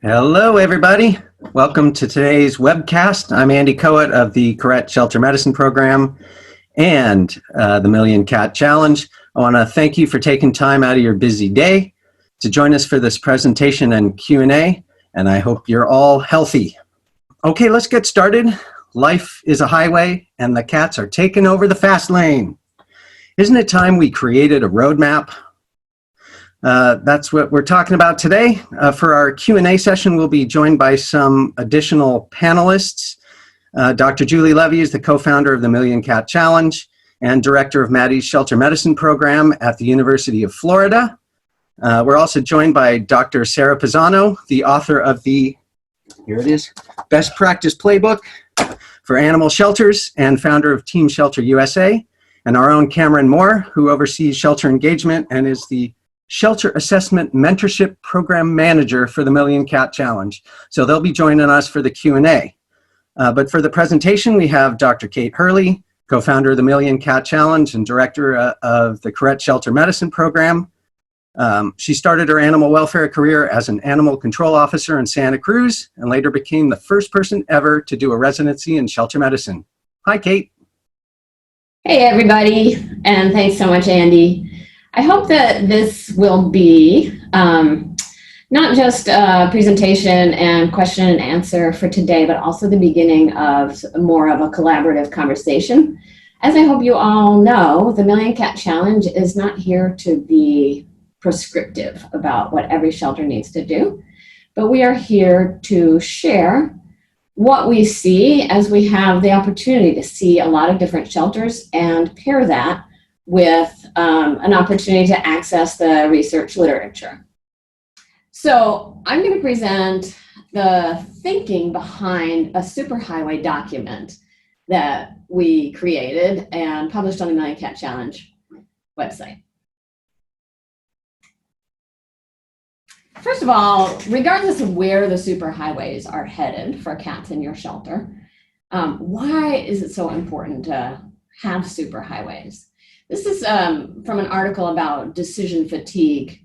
Hello, everybody. Welcome to today's webcast. I'm Andy Coet of the Correct Shelter Medicine Program and the Million Cat Challenge. I want to thank you for taking time out of your busy day to join us for this presentation and Q&A, and I hope you're all healthy. Okay, let's get started. Life is a highway, and the cats are taking over the fast lane. Isn't it time we created a roadmap? That's what we're talking about today. For our Q&A session, we'll be joined by some additional panelists. Dr. Julie Levy is the co-founder of the Million Cat Challenge and director of Maddie's Shelter Medicine Program at the University of Florida. We're also joined by Dr. Sarah Pisano, the author of the, here it is, Best Practice Playbook for Animal Shelters and founder of Team Shelter USA, and our own Cameron Moore, who oversees shelter engagement and is the Shelter Assessment Mentorship Program Manager for the Million Cat Challenge. So they'll be joining us for the Q&A. But for the presentation, we have Dr. Kate Hurley, co-founder of the Million Cat Challenge and director of the Correct Shelter Medicine Program. She started her animal welfare career as an animal control officer in Santa Cruz and later became the first person ever to do a residency in shelter medicine. Hi, Kate. Hey, everybody, and thanks so much, Andy. I hope that this will be not just a presentation and question and answer for today, but also the beginning of more of a collaborative conversation. As I hope you all know, the Million Cat Challenge is not here to be prescriptive about what every shelter needs to do, but we are here to share what we see as we have the opportunity to see a lot of different shelters and pair that with an opportunity to access the research literature. So I'm going to present the thinking behind a superhighway document that we created and published on the Million Cat Challenge website. First of all, regardless of where the superhighways are headed for cats in your shelter, why is it so important to have superhighways? This is from an article about decision fatigue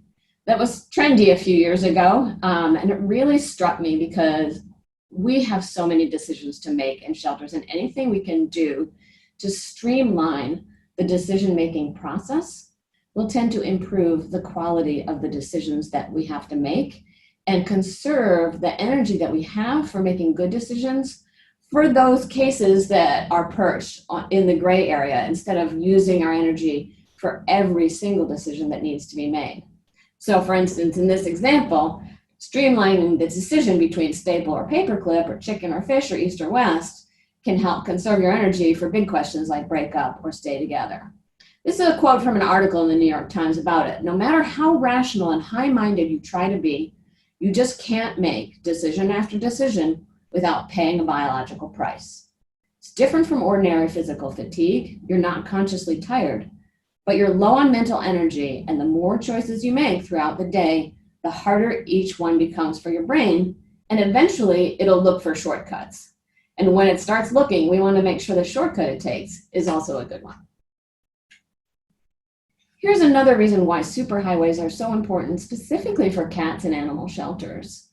that was trendy a few years ago, and it really struck me because we have so many decisions to make in shelters, and anything we can do to streamline the decision-making process will tend to improve the quality of the decisions that we have to make and conserve the energy that we have for making good decisions for those cases that are perched in the gray area instead of using our energy for every single decision that needs to be made. So for instance, in this example, streamlining the decision between staple or paperclip or chicken or fish or east or west can help conserve your energy for big questions like break up or stay together. This is a quote from an article in the New York Times about it. No matter how rational and high-minded you try to be, you just can't make decision after decision without paying a biological price. It's different from ordinary physical fatigue. You're not consciously tired, but you're low on mental energy, and the more choices you make throughout the day, the harder each one becomes for your brain, and eventually it'll look for shortcuts. And when it starts looking, we want to make sure the shortcut it takes is also a good one. Here's another reason why superhighways are so important, specifically for cats in animal shelters.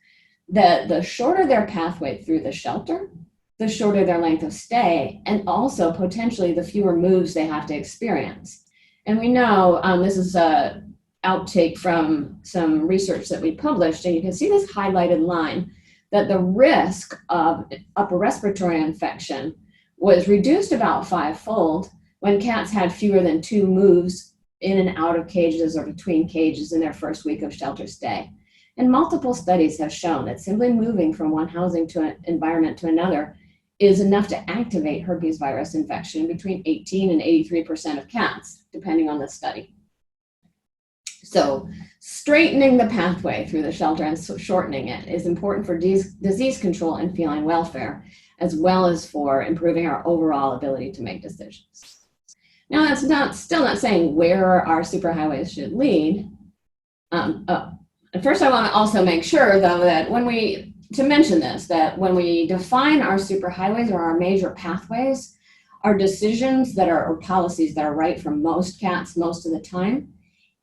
The shorter their pathway through the shelter, the shorter their length of stay, and also potentially the fewer moves they have to experience. And we know this is an outtake from some research that we published, and you can see this highlighted line, that the risk of upper respiratory infection was reduced about 5-fold when cats had fewer than 2 moves in and out of cages or between cages in their first week of shelter stay. And multiple studies have shown that simply moving from one housing to an environment to another is enough to activate herpes virus infection between 18 and 83% of cats, depending on the study. So straightening the pathway through the shelter and shortening it is important for disease control and feline welfare, as well as for improving our overall ability to make decisions. Now, that's still not saying where our superhighways should lead. First, I want to also make sure, though, that when we define our superhighways or our major pathways, our decisions that are, or policies that are right for most cats most of the time,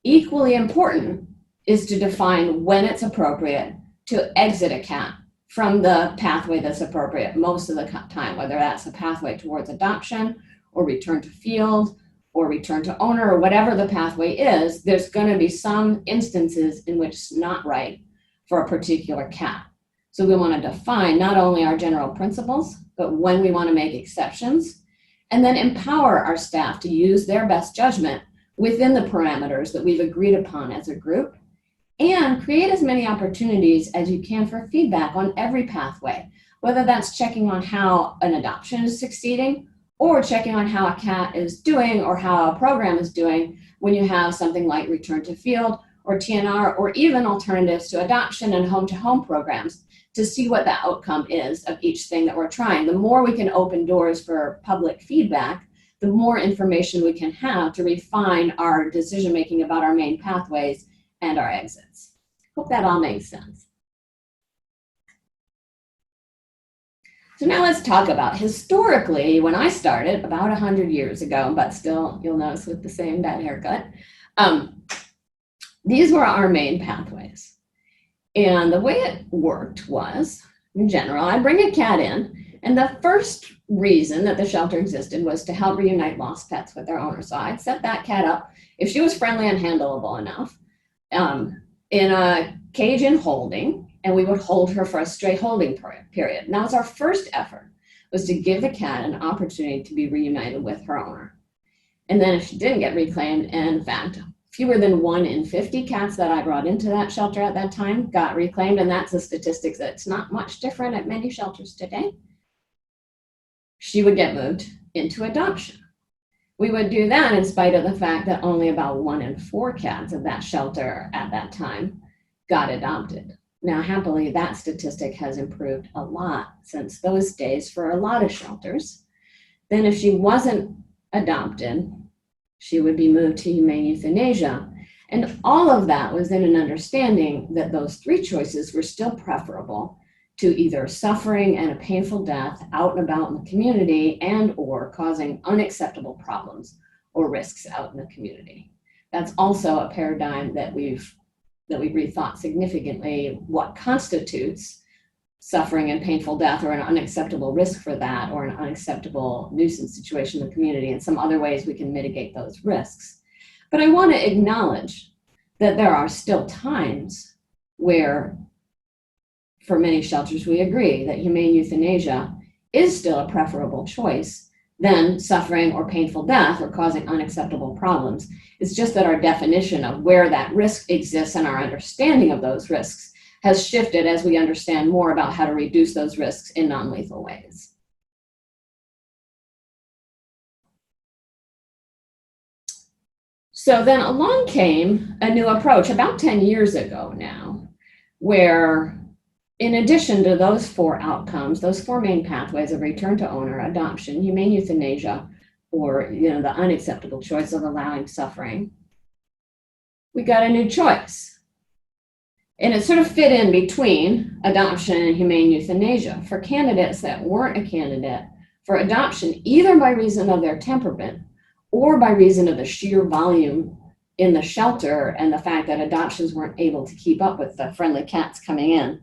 equally important is to define when it's appropriate to exit a cat from the pathway that's appropriate most of the time, whether that's a pathway towards adoption or return to field or return to owner or whatever the pathway is, there's going to be some instances in which it's not right for a particular cat. So we want to define not only our general principles, but when we want to make exceptions, and then empower our staff to use their best judgment within the parameters that we've agreed upon as a group, and create as many opportunities as you can for feedback on every pathway, whether that's checking on how an adoption is succeeding or checking on how a cat is doing or how a program is doing when you have something like return to field or TNR or even alternatives to adoption and home-to-home programs to see what the outcome is of each thing that we're trying. The more we can open doors for public feedback, the more information we can have to refine our decision-making about our main pathways and our exits. Hope that all makes sense. So now let's talk about historically, when I started about 100 years ago, but still you'll notice with the same bad haircut, these were our main pathways. And the way it worked was, in general, I'd bring a cat in, and the first reason that the shelter existed was to help reunite lost pets with their owner. So I'd set that cat up, if she was friendly and handleable enough, in a cage in holding, and we would hold her for a straight holding period. And that was our first effort, was to give the cat an opportunity to be reunited with her owner. And then if she didn't get reclaimed, and in fact, fewer than 1 in 50 cats that I brought into that shelter at that time got reclaimed, and that's a statistic that's not much different at many shelters today, she would get moved into adoption. We would do that in spite of the fact that only about 1 in 4 cats of that shelter at that time got adopted. Now, happily, that statistic has improved a lot since those days for a lot of shelters. Then if she wasn't adopted, she would be moved to humane euthanasia. And all of that was in an understanding that those 3 choices were still preferable to either suffering and a painful death out and about in the community and or causing unacceptable problems or risks out in the community. That's also a paradigm that we've rethought significantly, what constitutes suffering and painful death or an unacceptable risk for that or an unacceptable nuisance situation in the community and some other ways we can mitigate those risks. But I want to acknowledge that there are still times where for many shelters, we agree that humane euthanasia is still a preferable choice than suffering or painful death or causing unacceptable problems. It's just that our definition of where that risk exists and our understanding of those risks has shifted as we understand more about how to reduce those risks in non-lethal ways. So then along came a new approach about 10 years ago now, where in addition to those 4 outcomes, those 4 main pathways of return to owner, adoption, humane euthanasia, or the unacceptable choice of allowing suffering, we got a new choice. And it sort of fit in between adoption and humane euthanasia for candidates that weren't a candidate for adoption, either by reason of their temperament or by reason of the sheer volume in the shelter and the fact that adoptions weren't able to keep up with the friendly cats coming in.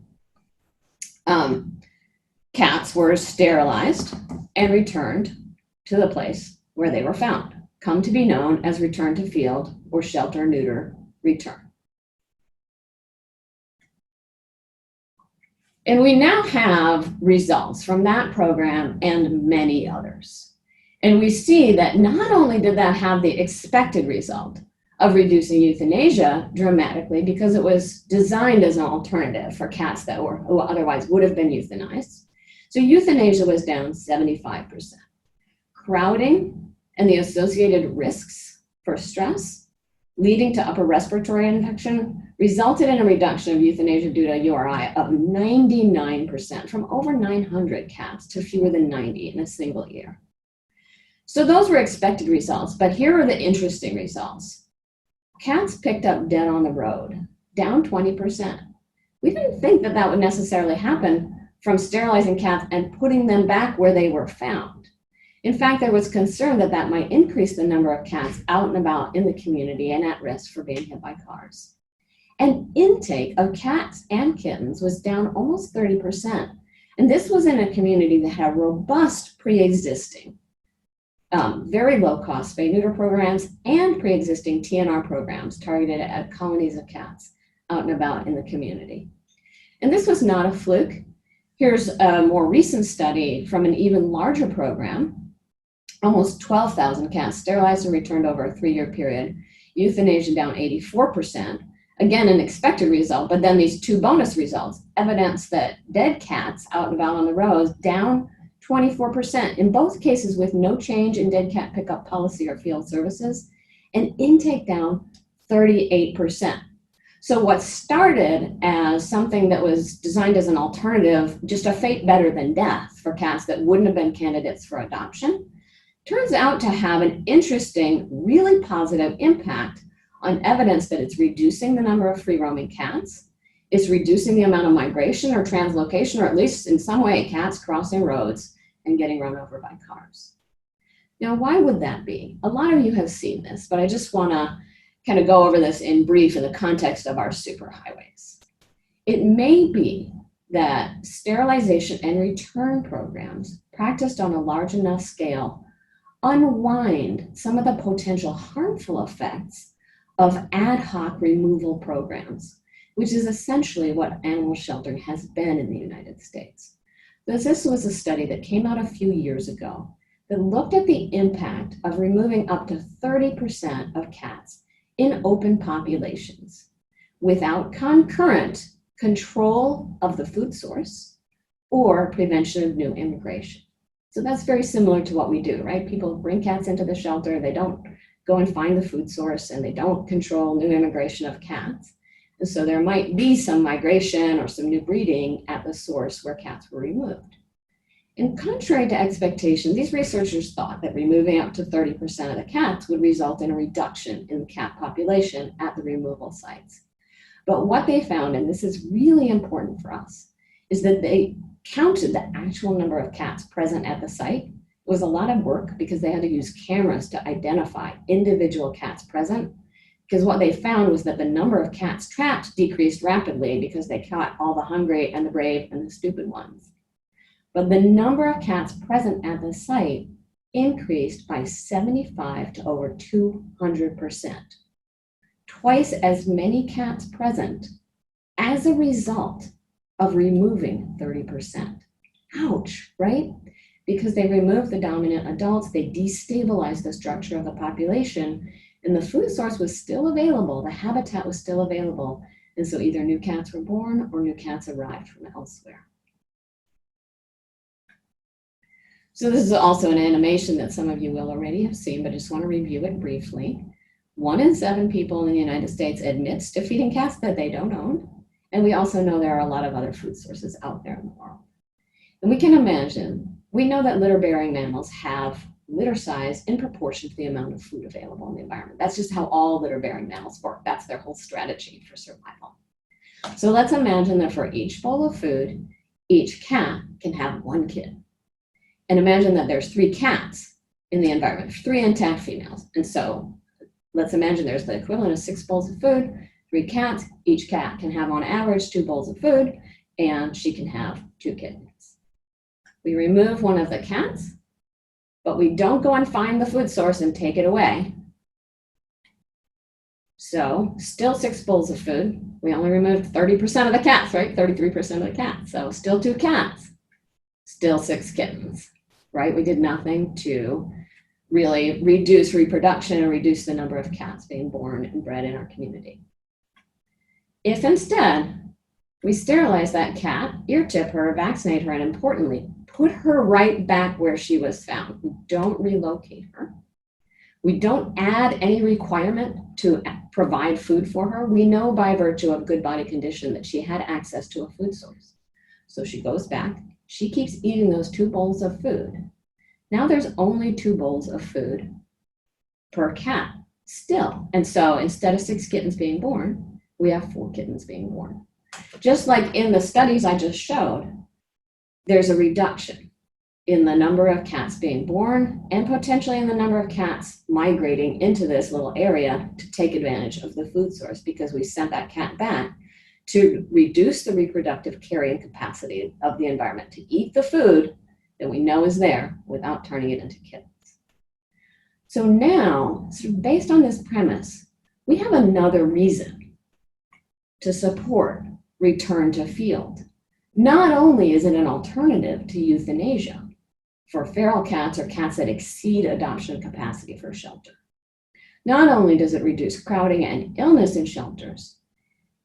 Cats were sterilized and returned to the place where they were found, come to be known as return to field or shelter neuter return. And we now have results from that program and many others. And we see that not only did that have the expected result of reducing euthanasia dramatically because it was designed as an alternative for cats who otherwise would have been euthanized. So euthanasia was down 75%. Crowding and the associated risks for stress leading to upper respiratory infection resulted in a reduction of euthanasia due to URI of 99% from over 900 cats to fewer than 90 in a single year. So those were expected results, but here are the interesting results. Cats picked up dead on the road, down 20%. We didn't think that that would necessarily happen from sterilizing cats and putting them back where they were found. In fact, there was concern that that might increase the number of cats out and about in the community and at risk for being hit by cars. And intake of cats and kittens was down almost 30%. And this was in a community that had robust pre-existing, very low-cost spay-neuter programs and pre-existing TNR programs targeted at colonies of cats out and about in the community. And this was not a fluke. Here's a more recent study from an even larger program. Almost 12,000 cats sterilized and returned over a 3-year period. Euthanasia down 84%. Again, an expected result, but then these 2 bonus results, evidence that dead cats out and about on the roads down 24%, in both cases with no change in dead cat pickup policy or field services, and intake down 38%. So what started as something that was designed as an alternative, just a fate better than death for cats that wouldn't have been candidates for adoption, turns out to have an interesting, really positive impact on evidence that it's reducing the number of free-roaming cats, it's reducing the amount of migration or translocation, or at least in some way cats crossing roads and getting run over by cars. Now, why would that be? A lot of you have seen this, but I just want to kind of go over this in brief in the context of our superhighways. It may be that sterilization and return programs practiced on a large enough scale unwind some of the potential harmful effects of ad hoc removal programs, which is essentially what animal sheltering has been in the United States. This was a study that came out a few years ago that looked at the impact of removing up to 30% of cats in open populations without concurrent control of the food source or prevention of new immigration. So that's very similar to what we do, right? People bring cats into the shelter, they don't go and find the food source, and they don't control new immigration of cats. And so there might be some migration or some new breeding at the source where cats were removed. And contrary to expectation, these researchers thought that removing up to 30% of the cats would result in a reduction in the cat population at the removal sites. But what they found, and this is really important for us, is that they counted the actual number of cats present at the site. It was a lot of work because they had to use cameras to identify individual cats present, because what they found was that the number of cats trapped decreased rapidly because they caught all the hungry and the brave and the stupid ones. But the number of cats present at the site increased by 75 to over 200%. Twice as many cats present as a result of removing 30%. Ouch, right? Because they removed the dominant adults, they destabilized the structure of the population, and the food source was still available, the habitat was still available, and so either new cats were born or new cats arrived from elsewhere. So this is also an animation that some of you will already have seen, but I just want to review it briefly. 1 in 7 people in the United States admits to feeding cats that they don't own, and we also know there are a lot of other food sources out there in the world. And we can imagine, we know that litter-bearing mammals have litter size in proportion to the amount of food available in the environment. That's just how all litter-bearing mammals work. That's their whole strategy for survival. So let's imagine that for each bowl of food, each cat can have 1 kid. And imagine that there's 3 cats in the environment, 3 intact females. And so let's imagine there's the equivalent of 6 bowls of food, 3 cats. Each cat can have on average 2 bowls of food, and she can have 2 kittens. We remove one of the cats, but we don't go and find the food source and take it away. So still 6 bowls of food. We only removed 30% of the cats, right? 33% of the cats. So still 2 cats, still 6 kittens, right? We did nothing to really reduce reproduction or reduce the number of cats being born and bred in our community. If instead we sterilize that cat, ear tip her, vaccinate her, and importantly, put her right back where she was found. We don't relocate her. We don't add any requirement to provide food for her. We know by virtue of good body condition that she had access to a food source. So she goes back, she keeps eating those 2 bowls of food. Now there's only 2 bowls of food per cat still. And so instead of 6 kittens being born, we have 4 kittens being born. Just like in the studies I just showed, there's a reduction in the number of cats being born and potentially in the number of cats migrating into this little area to take advantage of the food source, because we sent that cat back to reduce the reproductive carrying capacity of the environment to eat the food that we know is there without turning it into kittens. So now, based on this premise, we have another reason to support return to field. Not only is it an alternative to euthanasia for feral cats or cats that exceed adoption capacity for shelter, not only does it reduce crowding and illness in shelters,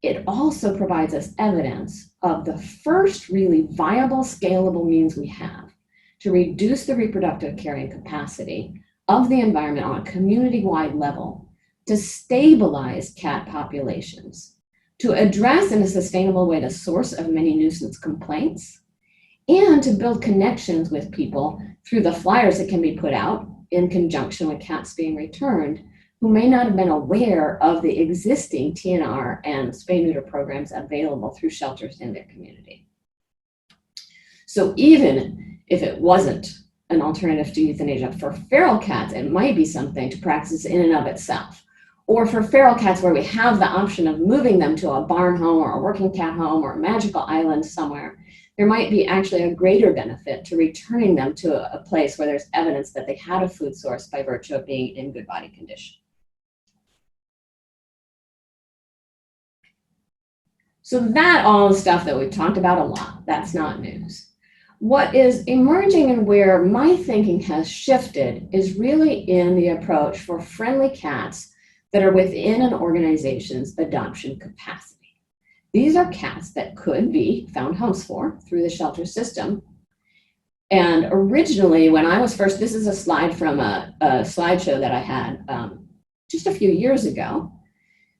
it also provides us evidence of the first really viable, scalable means we have to reduce the reproductive carrying capacity of the environment on a community-wide level, to stabilize cat populations, to address in a sustainable way the source of many nuisance complaints, and to build connections with people through the flyers that can be put out in conjunction with cats being returned, who may not have been aware of the existing TNR and spay-neuter programs available through shelters in their community. So even if it wasn't an alternative to euthanasia, for feral cats, it might be something to practice in and of itself. Or for feral cats where we have the option of moving them to a barn home or a working cat home or a magical island somewhere, there might be actually a greater benefit to returning them to a place where there's evidence that they had a food source by virtue of being in good body condition. So that all the stuff that we've talked about a lot, that's not news. What is emerging and where my thinking has shifted is really in the approach for friendly cats that are within an organization's adoption capacity. These are cats that could be found homes for through the shelter system. And originally, when I was first, this is a slide from a slideshow that I had just a few years ago,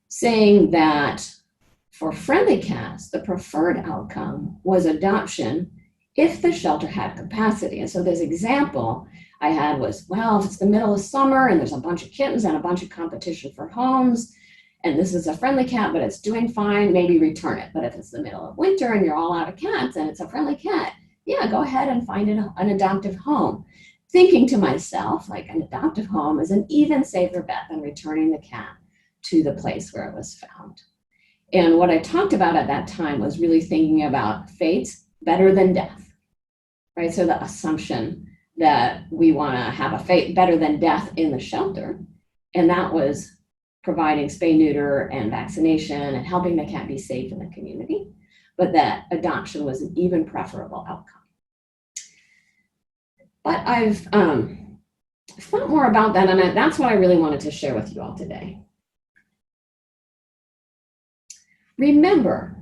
saying that for friendly cats, the preferred outcome was adoption if the shelter had capacity. And so this example I had was, well, if it's the middle of summer and there's a bunch of kittens and a bunch of competition for homes, and this is a friendly cat, but it's doing fine, maybe return it. But if it's the middle of winter and you're all out of cats and it's a friendly cat, yeah, go ahead and find an adoptive home. Thinking to myself, like, an adoptive home is an even safer bet than returning the cat to the place where it was found. And what I talked about at that time was really thinking about fate better than death, right? So the assumption that we want to have a fate better than death in the shelter, and that was providing spay, neuter, and vaccination and helping the cat be safe in the community, but that adoption was an even preferable outcome. But I've thought more about that, and that's what I really wanted to share with you all today. Remember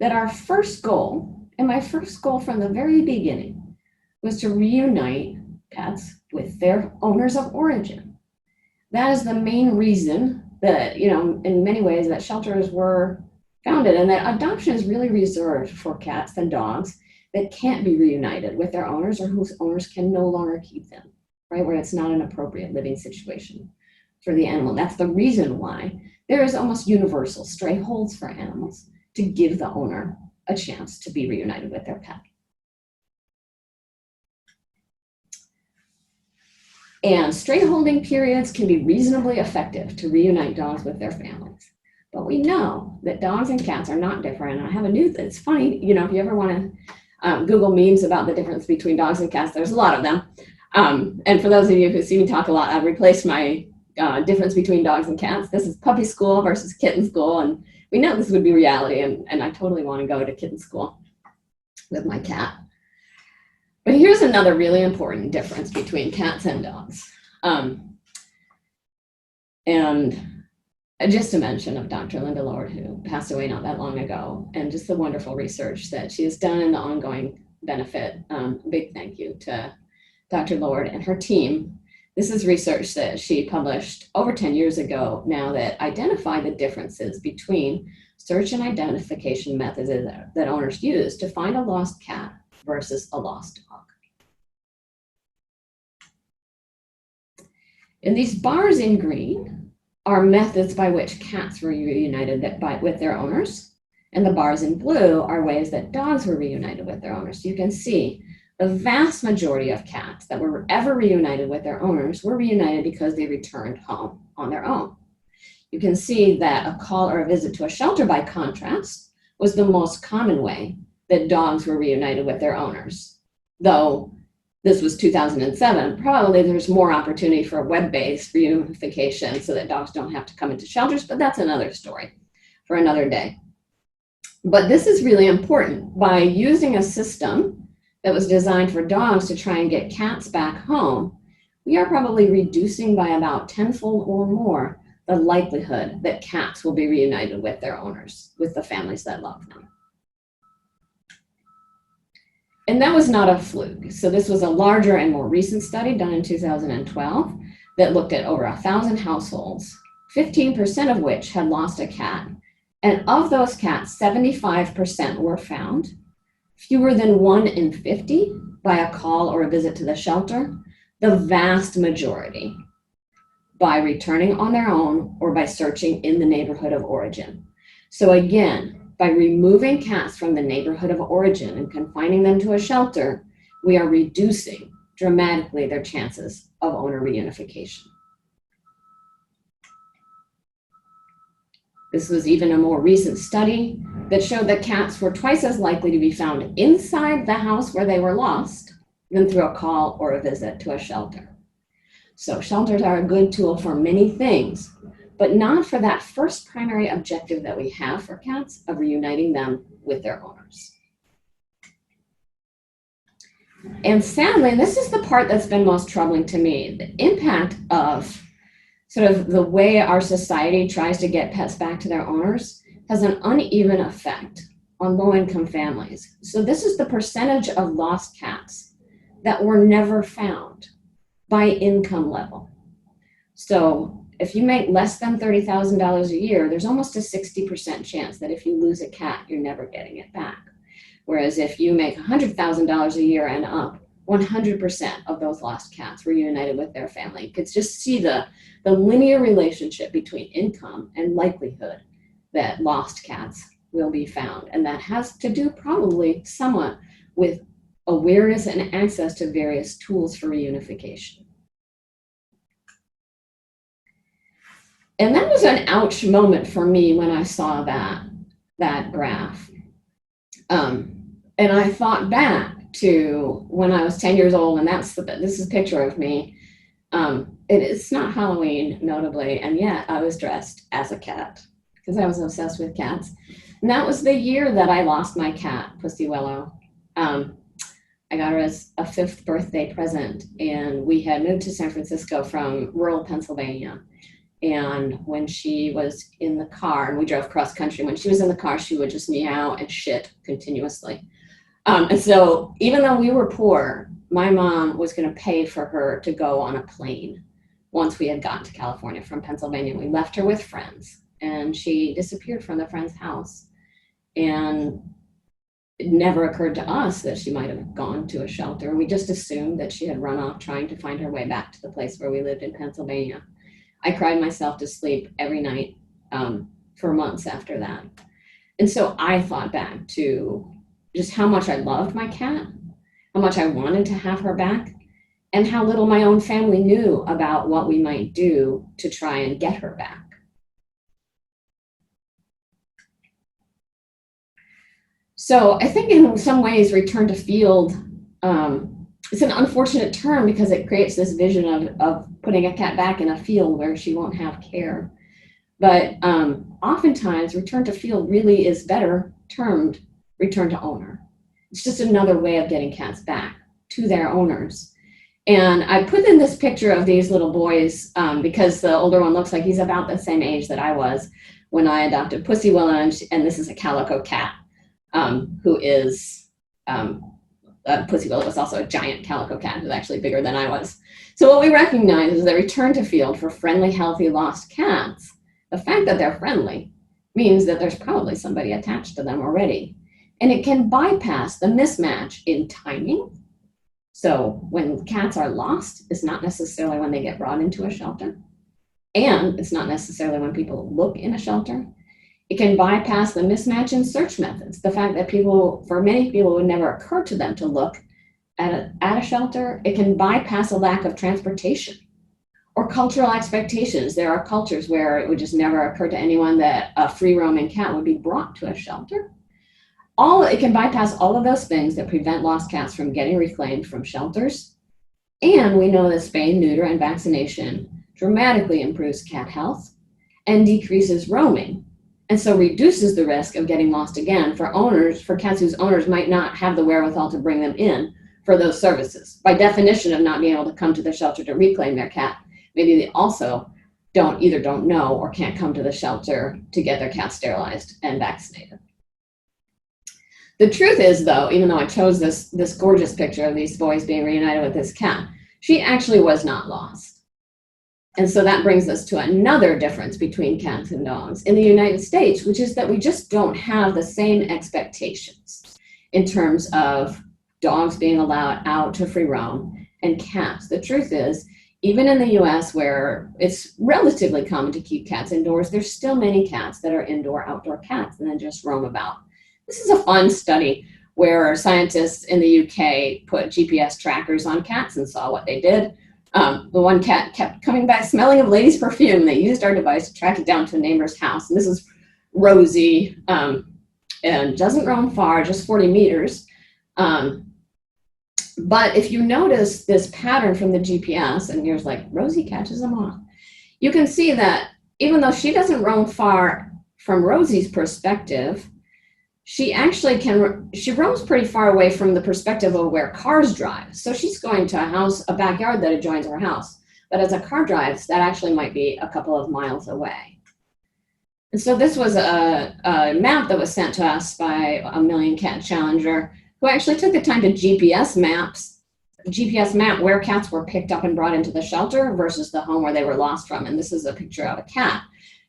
that our first goal, and my first goal from the very beginning, was to reunite pets with their owners of origin. That is the main reason that, in many ways, that shelters were founded, and that adoption is really reserved for cats and dogs that can't be reunited with their owners or whose owners can no longer keep them, right? Where it's not an appropriate living situation for the animal. That's the reason why there is almost universal stray holds for animals to give the owner a chance to be reunited with their pet. And stray holding periods can be reasonably effective to reunite dogs with their families. But we know that dogs and cats are not different. And I have a new, it's funny, if you ever want to Google memes about the difference between dogs and cats, there's a lot of them. And for those of you who see me talk a lot, I've replaced my difference between dogs and cats. This is puppy school versus kitten school. And we know this would be reality. And I totally want to go to kitten school with my cat. But here's another really important difference between cats and dogs. And just a mention of Dr. Linda Lord, who passed away not that long ago, and just the wonderful research that she has done and the ongoing benefit. Big thank you to Dr. Lord and her team. This is research that she published over 10 years ago now that identified the differences between search and identification methods that owners use to find a lost cat versus a lost dog. And these bars in green are methods by which cats were reunited with their owners, and the bars in blue are ways that dogs were reunited with their owners. You can see The vast majority of cats that were ever reunited with their owners were reunited because they returned home on their own. You can see that a call or a visit to a shelter, by contrast, was the most common way that dogs were reunited with their owners. Though this was 2007, probably there's more opportunity for web-based reunification so that dogs don't have to come into shelters, but that's another story for another day. But this is really important. By using a system that was designed for dogs to try and get cats back home, we are probably reducing by about tenfold or more the likelihood that cats will be reunited with their owners, with the families that love them. And that was not a fluke. So this was a larger and more recent study done in 2012 that looked at over 1,000 households, 15% of which had lost a cat. And of those cats, 75% were found, fewer than 1 in 50 by a call or a visit to the shelter, the vast majority by returning on their own or by searching in the neighborhood of origin. So again, by removing cats from the neighborhood of origin and confining them to a shelter, we are reducing dramatically their chances of owner reunification. This was even a more recent study that showed that cats were twice as likely to be found inside the house where they were lost than through a call or a visit to a shelter. So shelters are a good tool for many things, but not for that first primary objective that we have for cats of reuniting them with their owners. And sadly, and this is the part that's been most troubling to me, the impact of sort of the way our society tries to get pets back to their owners has an uneven effect on low-income families. So this is the percentage of lost cats that were never found by income level. So if you make less than $30,000 a year, there's almost a 60% chance that if you lose a cat, you're never getting it back. Whereas if you make $100,000 a year and up, 100% of those lost cats were reunited with their family. You could just see the linear relationship between income and likelihood that lost cats will be found. And that has to do probably somewhat with awareness and access to various tools for reunification. And that was an ouch moment for me when I saw that graph. And I thought back to when I was 10 years old, and this is a picture of me. It's not Halloween, notably, and yet I was dressed as a cat because I was obsessed with cats. And that was the year that I lost my cat, Pussy Willow. I got her as a 5th birthday present, and we had moved to San Francisco from rural Pennsylvania. And when she was in the car, and we drove cross country, when she was in the car, she would just meow and shit continuously. And so even though we were poor, my mom was going to pay for her to go on a plane once we had gotten to California from Pennsylvania. We left her with friends, and she disappeared from the friend's house. And it never occurred to us that she might have gone to a shelter. We just assumed that she had run off trying to find her way back to the place where we lived in Pennsylvania. I cried myself to sleep every night for months after that. And so I thought back to just how much I loved my cat, how much I wanted to have her back, and how little my own family knew about what we might do to try and get her back. So I think in some ways, return to field, it's an unfortunate term because it creates this vision of putting a cat back in a field where she won't have care. But oftentimes, return to field really is better termed return to owner. It's just another way of getting cats back to their owners. And I put in this picture of these little boys because the older one looks like he's about the same age that I was when I adopted Pussy Willow, and this is a calico cat who is, Pussy Willow was also a giant calico cat who's actually bigger than I was. So what we recognize is that return to field for friendly, healthy, lost cats, the fact that they're friendly means that there's probably somebody attached to them already. And it can bypass the mismatch in timing. So when cats are lost, it's not necessarily when they get brought into a shelter. And it's not necessarily when people look in a shelter. It can bypass the mismatch in search methods. The fact that for many people, it would never occur to them to look at a shelter, it can bypass a lack of transportation or cultural expectations. There are cultures where it would just never occur to anyone that a free roaming cat would be brought to a shelter. It can bypass all of those things that prevent lost cats from getting reclaimed from shelters. And we know that spay, neuter, and vaccination dramatically improves cat health and decreases roaming, and so reduces the risk of getting lost again for cats whose owners might not have the wherewithal to bring them in for those services. By definition of not being able to come to the shelter to reclaim their cat, maybe they also don't know or can't come to the shelter to get their cat sterilized and vaccinated. The truth is, though, even though I chose this gorgeous picture of these boys being reunited with this cat, she actually was not lost. And so that brings us to another difference between cats and dogs in the United States, which is that we just don't have the same expectations in terms of dogs being allowed out to free roam and cats. The truth is, even in the US, where it's relatively common to keep cats indoors, there's still many cats that are indoor-outdoor cats and then just roam about. This is a fun study where scientists in the UK put GPS trackers on cats and saw what they did. The one cat kept coming back smelling of lady's perfume. They used our device to track it down to a neighbor's house. And this is Rosie, and doesn't roam far, just 40 meters. But if you notice this pattern from the GPS, and here's like Rosie catches a moth, you can see that even though she doesn't roam far from Rosie's perspective, she actually she roams pretty far away from the perspective of where cars drive. So she's going to a backyard that adjoins her house. But as a car drives, that actually might be a couple of miles away. And so this was a map that was sent to us by a Million Cat Challenger, who actually took the time to GPS map where cats were picked up and brought into the shelter versus the home where they were lost from. And this is a picture of a cat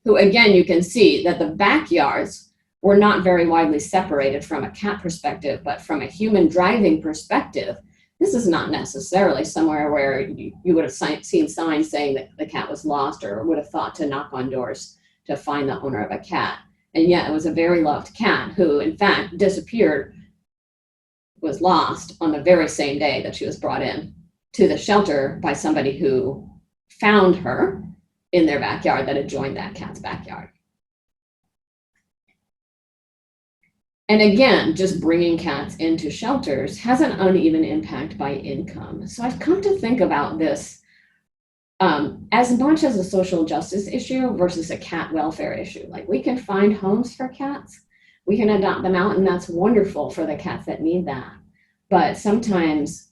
who, again, you can see that the backyards were not very widely separated from a cat perspective, but from a human driving perspective, this is not necessarily somewhere where you would have seen signs saying that the cat was lost or would have thought to knock on doors to find the owner of a cat. And yet it was a very loved cat who, in fact, was lost on the very same day that she was brought in to the shelter by somebody who found her in their backyard that adjoined that cat's backyard. And again, just bringing cats into shelters has an uneven impact by income. So I've come to think about this as much as a social justice issue versus a cat welfare issue. Like, we can find homes for cats, we can adopt them out, and that's wonderful for the cats that need that. But sometimes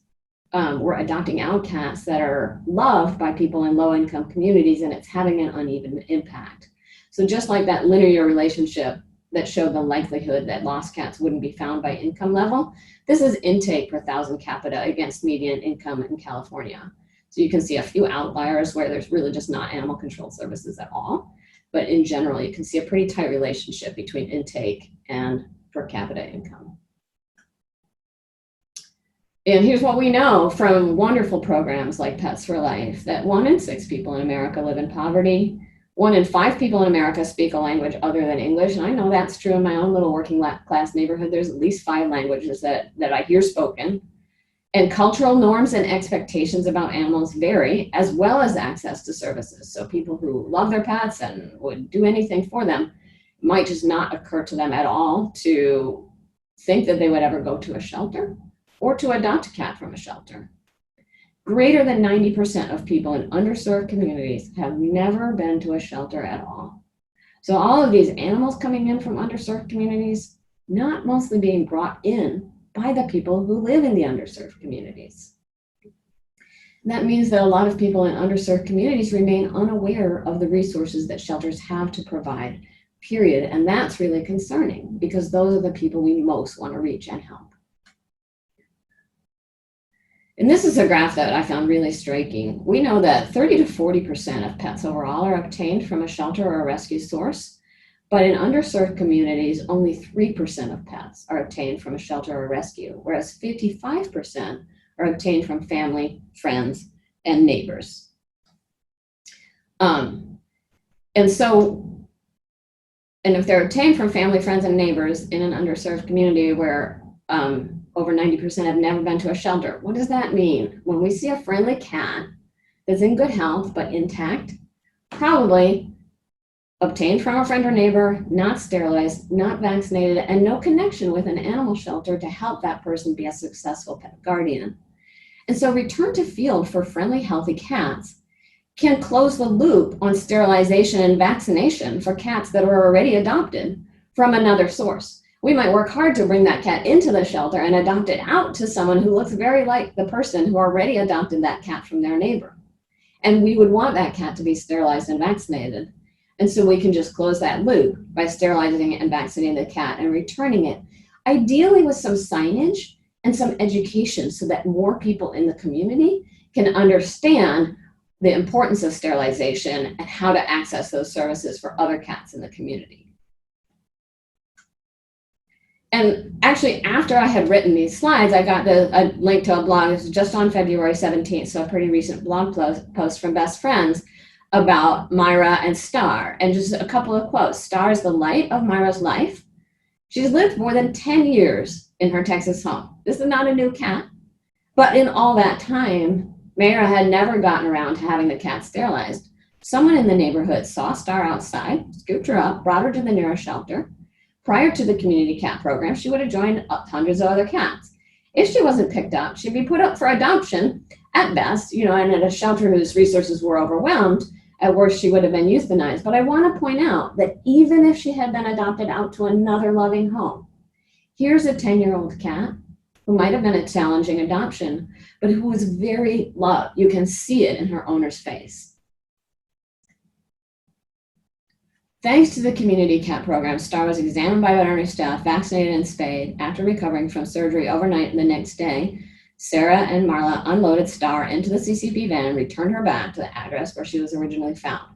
we're adopting out cats that are loved by people in low-income communities, and it's having an uneven impact. So just like that linear relationship that showed the likelihood that lost cats wouldn't be found by income level, this is intake per thousand capita against median income in California. So you can see a few outliers where there's really just not animal control services at all. But in general, you can see a pretty tight relationship between intake and per capita income. And here's what we know from wonderful programs like Pets for Life, that 1 in 6 people in America live in poverty. 1 in 5 people in America speak a language other than English. And I know that's true in my own little working class neighborhood. There's at least 5 languages that I hear spoken. And cultural norms and expectations about animals vary, as well as access to services. So people who love their pets and would do anything for them might just not occur to them at all to think that they would ever go to a shelter or to adopt a cat from a shelter. Greater than 90% of people in underserved communities have never been to a shelter at all. So all of these animals coming in from underserved communities, not mostly being brought in by the people who live in the underserved communities. That means that a lot of people in underserved communities remain unaware of the resources that shelters have to provide, period. And that's really concerning, because those are the people we most want to reach and help. And this is a graph that I found really striking. We know that 30 to 40% of pets overall are obtained from a shelter or a rescue source, but in underserved communities, only 3% of pets are obtained from a shelter or rescue, whereas 55% are obtained from family, friends, and neighbors. And if they're obtained from family, friends, and neighbors in an underserved community where Over 90% have never been to a shelter. What does that mean? When we see a friendly cat that's in good health but intact, probably obtained from a friend or neighbor, not sterilized, not vaccinated, and no connection with an animal shelter to help that person be a successful pet guardian. And so return to field for friendly, healthy cats can close the loop on sterilization and vaccination for cats that are already adopted from another source. We might work hard to bring that cat into the shelter and adopt it out to someone who looks very like the person who already adopted that cat from their neighbor. And we would want that cat to be sterilized and vaccinated. And so we can just close that loop by sterilizing and vaccinating the cat and returning it, ideally with some signage and some education so that more people in the community can understand the importance of sterilization and how to access those services for other cats in the community. And actually, after I had written these slides, I got a link to a blog. This was just on February 17th, so a pretty recent blog post from best friends about Myra and Star. And just a couple of quotes. Star is the light of Myra's life. She's lived more than 10 years in her Texas home. This is not a new cat, but in all that time, Myra had never gotten around to having the cat sterilized. Someone in the neighborhood saw Star outside, scooped her up, brought her to the nearest shelter. Prior to the community cat program, she would have joined hundreds of other cats. If she wasn't picked up, she'd be put up for adoption at best, and at a shelter whose resources were overwhelmed. At worst, she would have been euthanized. But I want to point out that even if she had been adopted out to another loving home, here's a 10-year-old cat who might have been a challenging adoption, but who was very loved. You can see it in her owner's face. Thanks to the community cat program, Star was examined by veterinary staff, vaccinated and spayed. After recovering from surgery overnight and the next day, Sarah and Marla unloaded Star into the CCP van and returned her back to the address where she was originally found.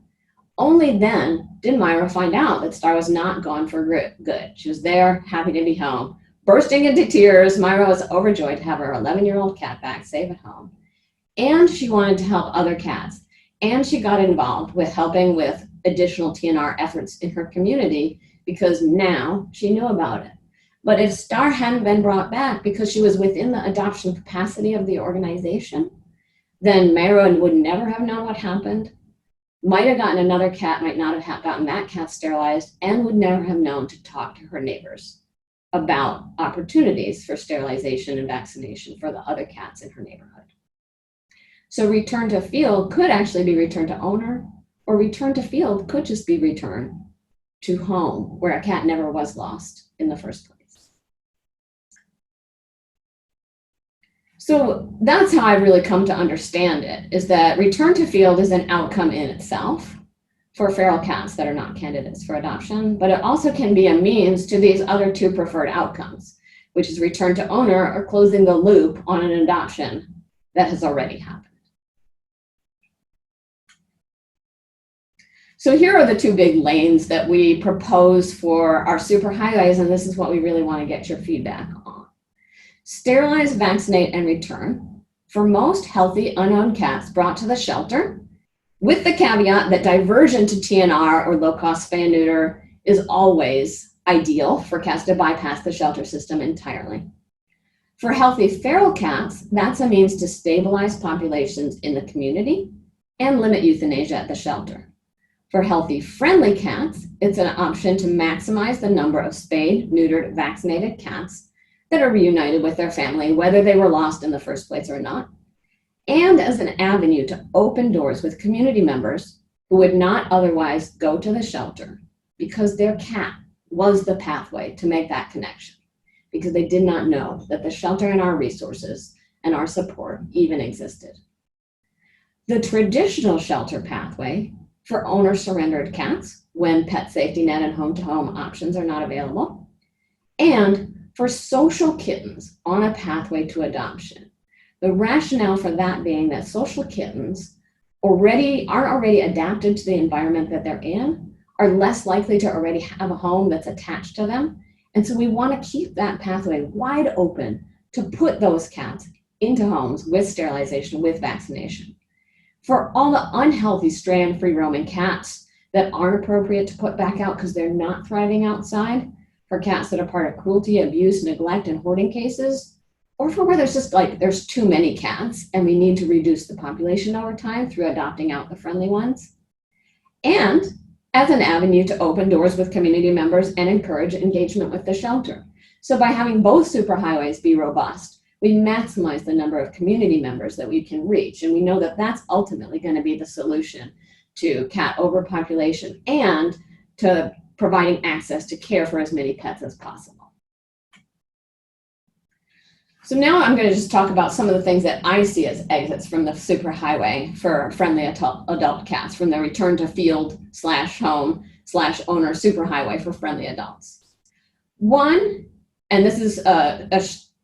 Only then did Myra find out that Star was not gone for good. She was there, happy to be home. Bursting into tears, Myra was overjoyed to have her 11-year-old cat back safe at home. And she wanted to help other cats. And she got involved with helping with additional TNR efforts in her community because now she knew about it. But if Star hadn't been brought back because she was within the adoption capacity of the organization, then Myra would never have known what happened, might have gotten another cat, might not have gotten that cat sterilized, and would never have known to talk to her neighbors about opportunities for sterilization and vaccination for the other cats in her neighborhood. So return to field could actually be return to owner, or return to field could just be return to home where a cat never was lost in the first place. So that's how I've really come to understand it, is that return to field is an outcome in itself for feral cats that are not candidates for adoption, but it also can be a means to these other two preferred outcomes, which is return to owner or closing the loop on an adoption that has already happened. So here are the two big lanes that we propose for our superhighways, and this is what we really want to get your feedback on. Sterilize, vaccinate, and return for most healthy unowned cats brought to the shelter, with the caveat that diversion to TNR or low-cost spay and neuter is always ideal for cats to bypass the shelter system entirely. For healthy feral cats, that's a means to stabilize populations in the community and limit euthanasia at the shelter. For healthy, friendly cats, it's an option to maximize the number of spayed, neutered, vaccinated cats that are reunited with their family, whether they were lost in the first place or not, and as an avenue to open doors with community members who would not otherwise go to the shelter because their cat was the pathway to make that connection, because they did not know that the shelter and our resources and our support even existed. The traditional shelter pathway for owner-surrendered cats when pet safety net and home-to-home options are not available, and for social kittens on a pathway to adoption. The rationale for that being that social kittens aren't already adapted to the environment that they're in, are less likely to already have a home that's attached to them. And so we want to keep that pathway wide open to put those cats into homes with sterilization, with vaccination. For all the unhealthy stray and free roaming cats that aren't appropriate to put back out because they're not thriving outside, for cats that are part of cruelty, abuse, neglect, and hoarding cases, or for where there's just like, there's too many cats and we need to reduce the population over time through adopting out the friendly ones. And as an avenue to open doors with community members and encourage engagement with the shelter. So by having both superhighways be robust, we maximize the number of community members that we can reach. And we know that that's ultimately going to be the solution to cat overpopulation and to providing access to care for as many pets as possible. So now I'm going to just talk about some of the things that I see as exits from the superhighway for friendly adult cats, from the return to field / home / owner superhighway for friendly adults. One, and this is a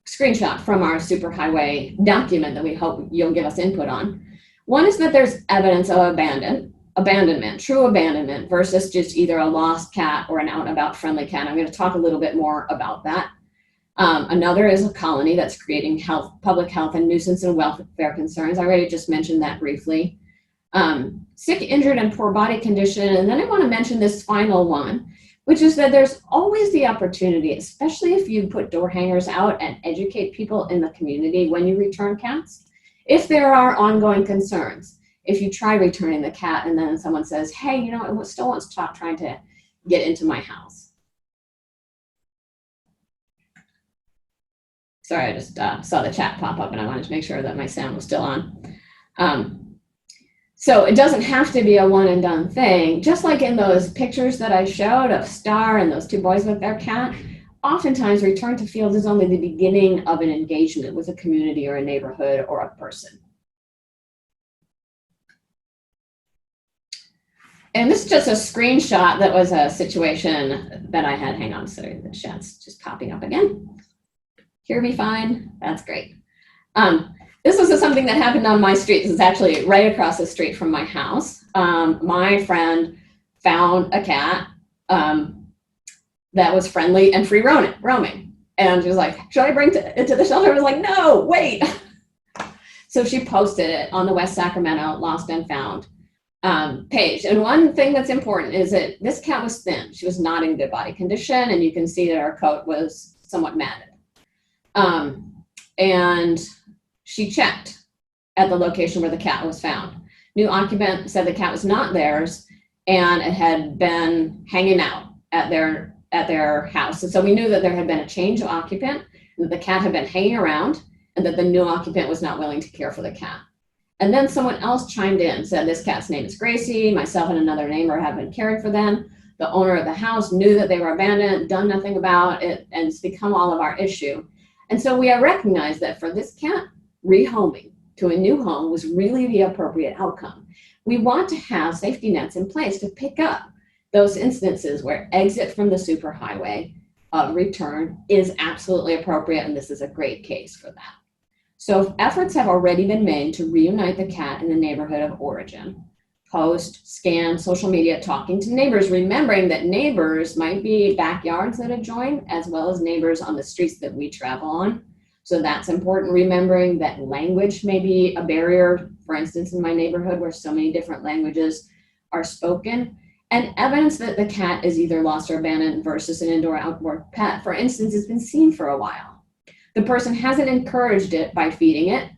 screenshot from our superhighway document that we hope you'll give us input on. One is that there's evidence of abandonment, true abandonment, versus just either a lost cat or an out and about friendly cat. I'm going to talk a little bit more about that. Another is a colony that's creating public health and nuisance and welfare concerns. I already just mentioned that briefly. Sick, injured, and poor body condition. And then I want to mention this final one, which is that there's always the opportunity, especially if you put door hangers out and educate people in the community when you return cats, if there are ongoing concerns. If you try returning the cat and then someone says, hey, you know, it still wants to stop trying to get into my house. Sorry, I just saw the chat pop up and I wanted to make sure that my sound was still on. So it doesn't have to be a one and done thing. Just like in those pictures that I showed of Star and those two boys with their cat, oftentimes return to field is only the beginning of an engagement with a community or a neighborhood or a person. And this is just a screenshot that was a situation that I had. Hang on, sorry, the chat's just popping up again. Hear me fine? That's great. This was something that happened on my street. This is actually right across the street from my house. My friend found a cat that was friendly and free roaming. And she was like, should I bring it to the shelter? I was like, no, wait. So she posted it on the West Sacramento Lost and Found page. And one thing that's important is that this cat was thin. She was not in good body condition. And you can see that her coat was somewhat matted. And she checked at the location where the cat was found. New occupant said the cat was not theirs and it had been hanging out at their house. And so we knew that there had been a change of occupant, and that the cat had been hanging around, and that the new occupant was not willing to care for the cat. And then someone else chimed in, said this cat's name is Gracie, myself and another neighbor have been caring for them. The owner of the house knew that they were abandoned, done nothing about it, and it's become all of our issue. And so we recognized that for this cat, rehoming to a new home was really the appropriate outcome. We want to have safety nets in place to pick up those instances where exit from the superhighway of return is absolutely appropriate, and this is a great case for that. So efforts have already been made to reunite the cat in the neighborhood of origin. Post, scan, social media, talking to neighbors, remembering that neighbors might be backyards that adjoin, as well as neighbors on the streets that we travel on. So that's important, remembering that language may be a barrier, for instance, in my neighborhood where so many different languages are spoken, and evidence that the cat is either lost or abandoned versus an indoor-outdoor pet, for instance, has been seen for a while. The person hasn't encouraged it by feeding it,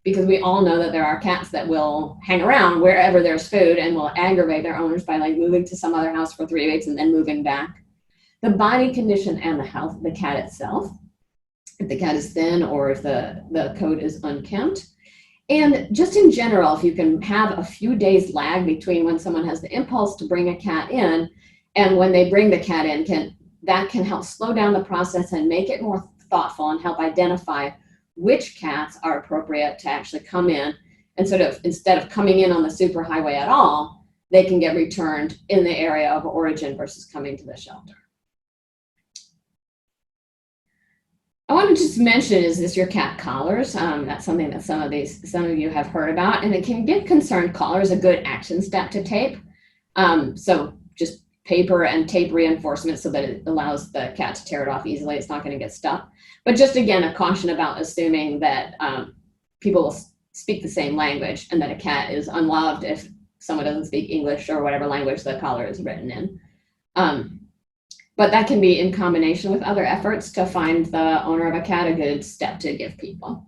because we all know that there are cats that will hang around wherever there's food and will aggravate their owners by like moving to some other house for 3 weeks and then moving back. The body condition and the health of the cat itself, if the cat is thin or if the coat is unkempt. And just in general, if you can have a few days lag between when someone has the impulse to bring a cat in and when they bring the cat in, that can help slow down the process and make it more thoughtful and help identify which cats are appropriate to actually come in, and sort of instead of coming in on the superhighway at all, they can get returned in the area of origin versus coming to the shelter. I want to just mention, is this your cat collars? That's something that some of you have heard about, and it can give concerned callers a good action step to tape. So just paper and tape reinforcement so that it allows the cat to tear it off easily. It's not going to get stuck. But just again, a caution about assuming that people will speak the same language and that a cat is unloved if someone doesn't speak English or whatever language the collar is written in. But that can be in combination with other efforts to find the owner of a cat a good step to give people.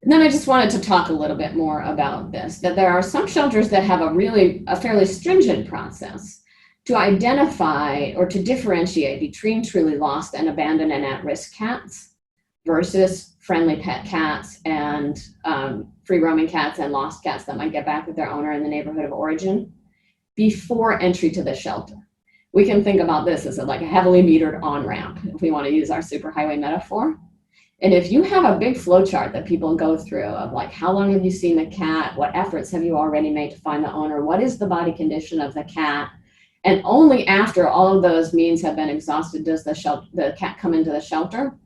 And then I just wanted to talk a little bit more about this, that there are some shelters that have a fairly stringent process to identify or to differentiate between truly lost and abandoned and at-risk cats versus friendly pet cats and free roaming cats and lost cats that might get back with their owner in the neighborhood of origin before entry to the shelter. We can think about this as like a heavily metered on-ramp, if we want to use our superhighway metaphor. And if you have a big flow chart that people go through of like, how long have you seen the cat? What efforts have you already made to find the owner? What is the body condition of the cat? And only after all of those means have been exhausted does the cat come into the shelter.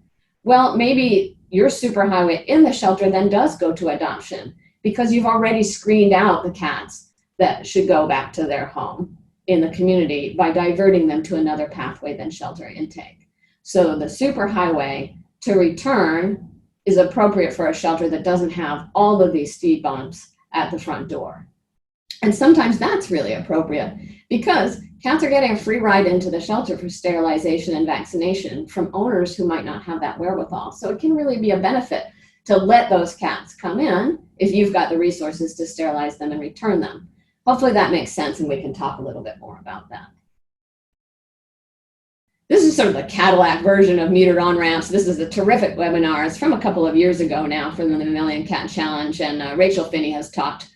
Well, maybe your superhighway in the shelter then does go to adoption because you've already screened out the cats that should go back to their home in the community by diverting them to another pathway than shelter intake. So the superhighway to return is appropriate for a shelter that doesn't have all of these speed bumps at the front door. And sometimes that's really appropriate because cats are getting a free ride into the shelter for sterilization and vaccination from owners who might not have that wherewithal. So it can really be a benefit to let those cats come in if you've got the resources to sterilize them and return them. Hopefully that makes sense and we can talk a little bit more about that. This is sort of the Cadillac version of metered on-ramps. This is a terrific webinar. It's from a couple of years ago now from the Million Cat Challenge, and Rachel Finney has talked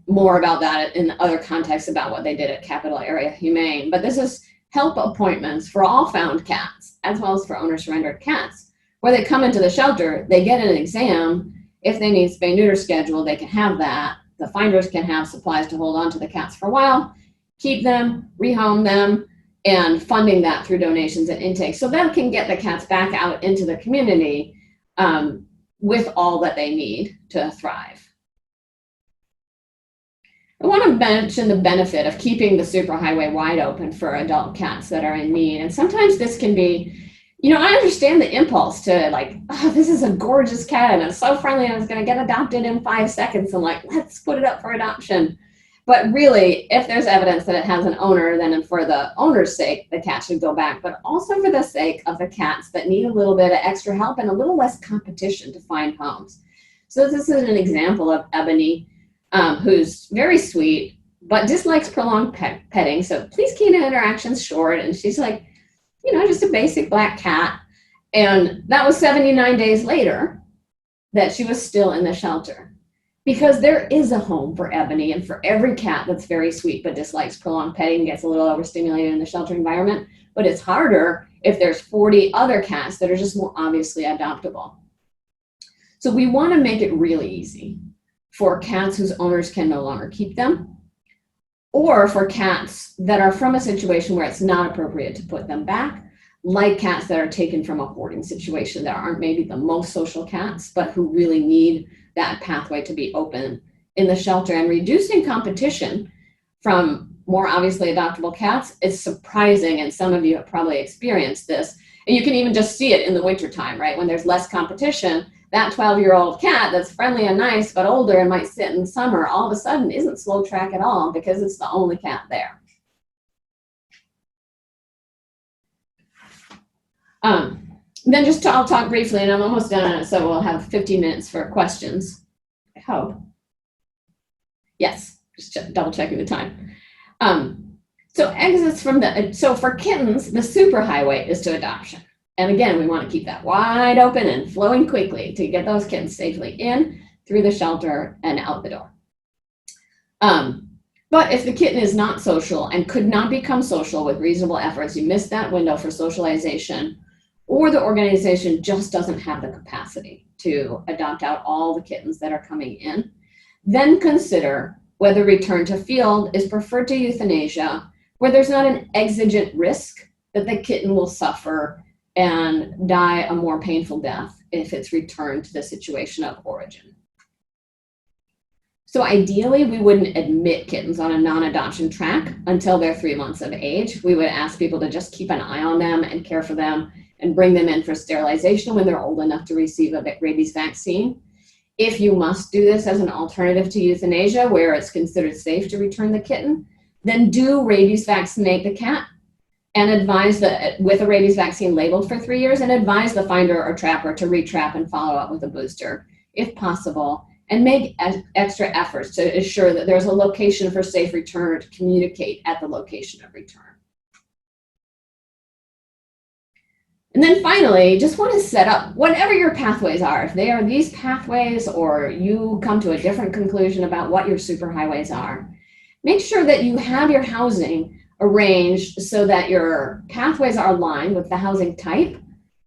more about that in other contexts about what they did at Capital Area Humane. But this is help appointments for all found cats, as well as for owner-surrendered cats, where they come into the shelter, they get an exam. If they need spay-neuter schedule, they can have that. The finders can have supplies to hold on to the cats for a while, keep them, rehome them, and funding that through donations and intake. So that can get the cats back out into the community with all that they need to thrive. I want to mention the benefit of keeping the superhighway wide open for adult cats that are in need. And sometimes this can be, you know, I understand the impulse to like, oh, this is a gorgeous cat and it's so friendly and it's going to get adopted in 5 seconds. And like, let's put it up for adoption. But really, if there's evidence that it has an owner, then for the owner's sake, the cat should go back, but also for the sake of the cats that need a little bit of extra help and a little less competition to find homes. So this is an example of Ebony, who's very sweet, but dislikes prolonged petting. So please keep the interactions short. And she's like, you know, just a basic black cat. And that was 79 days later that she was still in the shelter. Because there is a home for Ebony, and for every cat that's very sweet but dislikes prolonged petting, gets a little overstimulated in the shelter environment. But it's harder if there's 40 other cats that are just more obviously adoptable. So we want to make it really easy for cats whose owners can no longer keep them, or for cats that are from a situation where it's not appropriate to put them back, like cats that are taken from a hoarding situation that aren't maybe the most social cats, but who really need that pathway to be open in the shelter. And reducing competition from more obviously adoptable cats is surprising, and some of you have probably experienced this. And you can even just see it in the wintertime, right? When there's less competition, that 12-year-old cat that's friendly and nice but older and might sit in summer all of a sudden isn't slow track at all because it's the only cat there. Then I'll talk briefly, and I'm almost done, so we'll have 15 minutes for questions, I hope. Yes, just double checking the time. So exits from so for kittens, the superhighway is to adoption. And again, we want to keep that wide open and flowing quickly to get those kittens safely in, through the shelter, and out the door. But if the kitten is not social and could not become social with reasonable efforts, you missed that window for socialization, or the organization just doesn't have the capacity to adopt out all the kittens that are coming in, then consider whether return to field is preferred to euthanasia, where there's not an exigent risk that the kitten will suffer and die a more painful death if it's returned to the situation of origin. So ideally, we wouldn't admit kittens on a non-adoption track until they're 3 months of age. We would ask people to just keep an eye on them and care for them and bring them in for sterilization when they're old enough to receive a rabies vaccine. If you must do this as an alternative to euthanasia, where it's considered safe to return the kitten, then do rabies vaccinate the cat and advise with a rabies vaccine labeled for 3 years, and advise the finder or trapper to retrap and follow up with a booster if possible, and make extra efforts to ensure that there's a location for safe return, or to communicate at the location of return. And then finally, just want to set up whatever your pathways are. If they are these pathways, or you come to a different conclusion about what your superhighways are, make sure that you have your housing arranged so that your pathways are aligned with the housing type.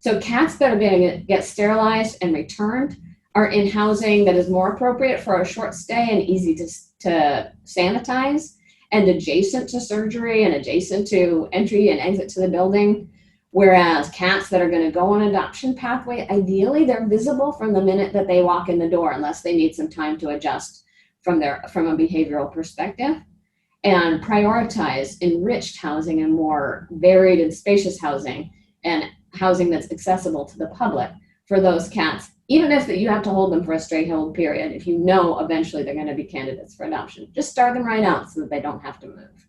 So cats that are going to get sterilized and returned are in housing that is more appropriate for a short stay and easy to sanitize, and adjacent to surgery and adjacent to entry and exit to the building. Whereas cats that are going to go on adoption pathway, ideally they're visible from the minute that they walk in the door, unless they need some time to adjust from a behavioral perspective. And prioritize enriched housing and more varied and spacious housing, and housing that's accessible to the public for those cats, even if you have to hold them for a straight hold period. If you know eventually they're going to be candidates for adoption, just start them right out so that they don't have to move.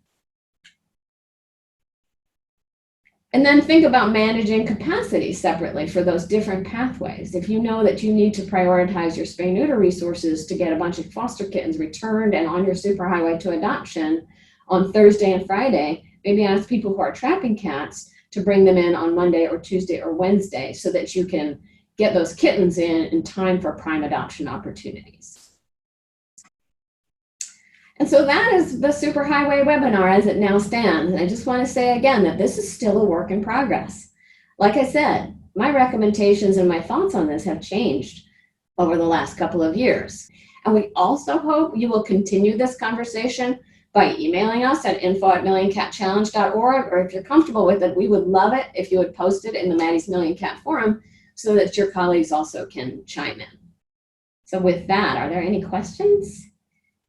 And then think about managing capacity separately for those different pathways. If you know that you need to prioritize your spay-neuter resources to get a bunch of foster kittens returned and on your superhighway to adoption on Thursday and Friday, maybe ask people who are trapping cats to bring them in on Monday or Tuesday or Wednesday, so that you can get those kittens in time for prime adoption opportunities. And so that is the Superhighway webinar as it now stands. And I just want to say again that this is still a work in progress. Like I said, my recommendations and my thoughts on this have changed over the last couple of years. And we also hope you will continue this conversation by emailing us at info@millioncatchallenge.org, or if you're comfortable with it, we would love it if you would post it in the Maddie's Million Cat Forum so that your colleagues also can chime in. So with that, are there any questions?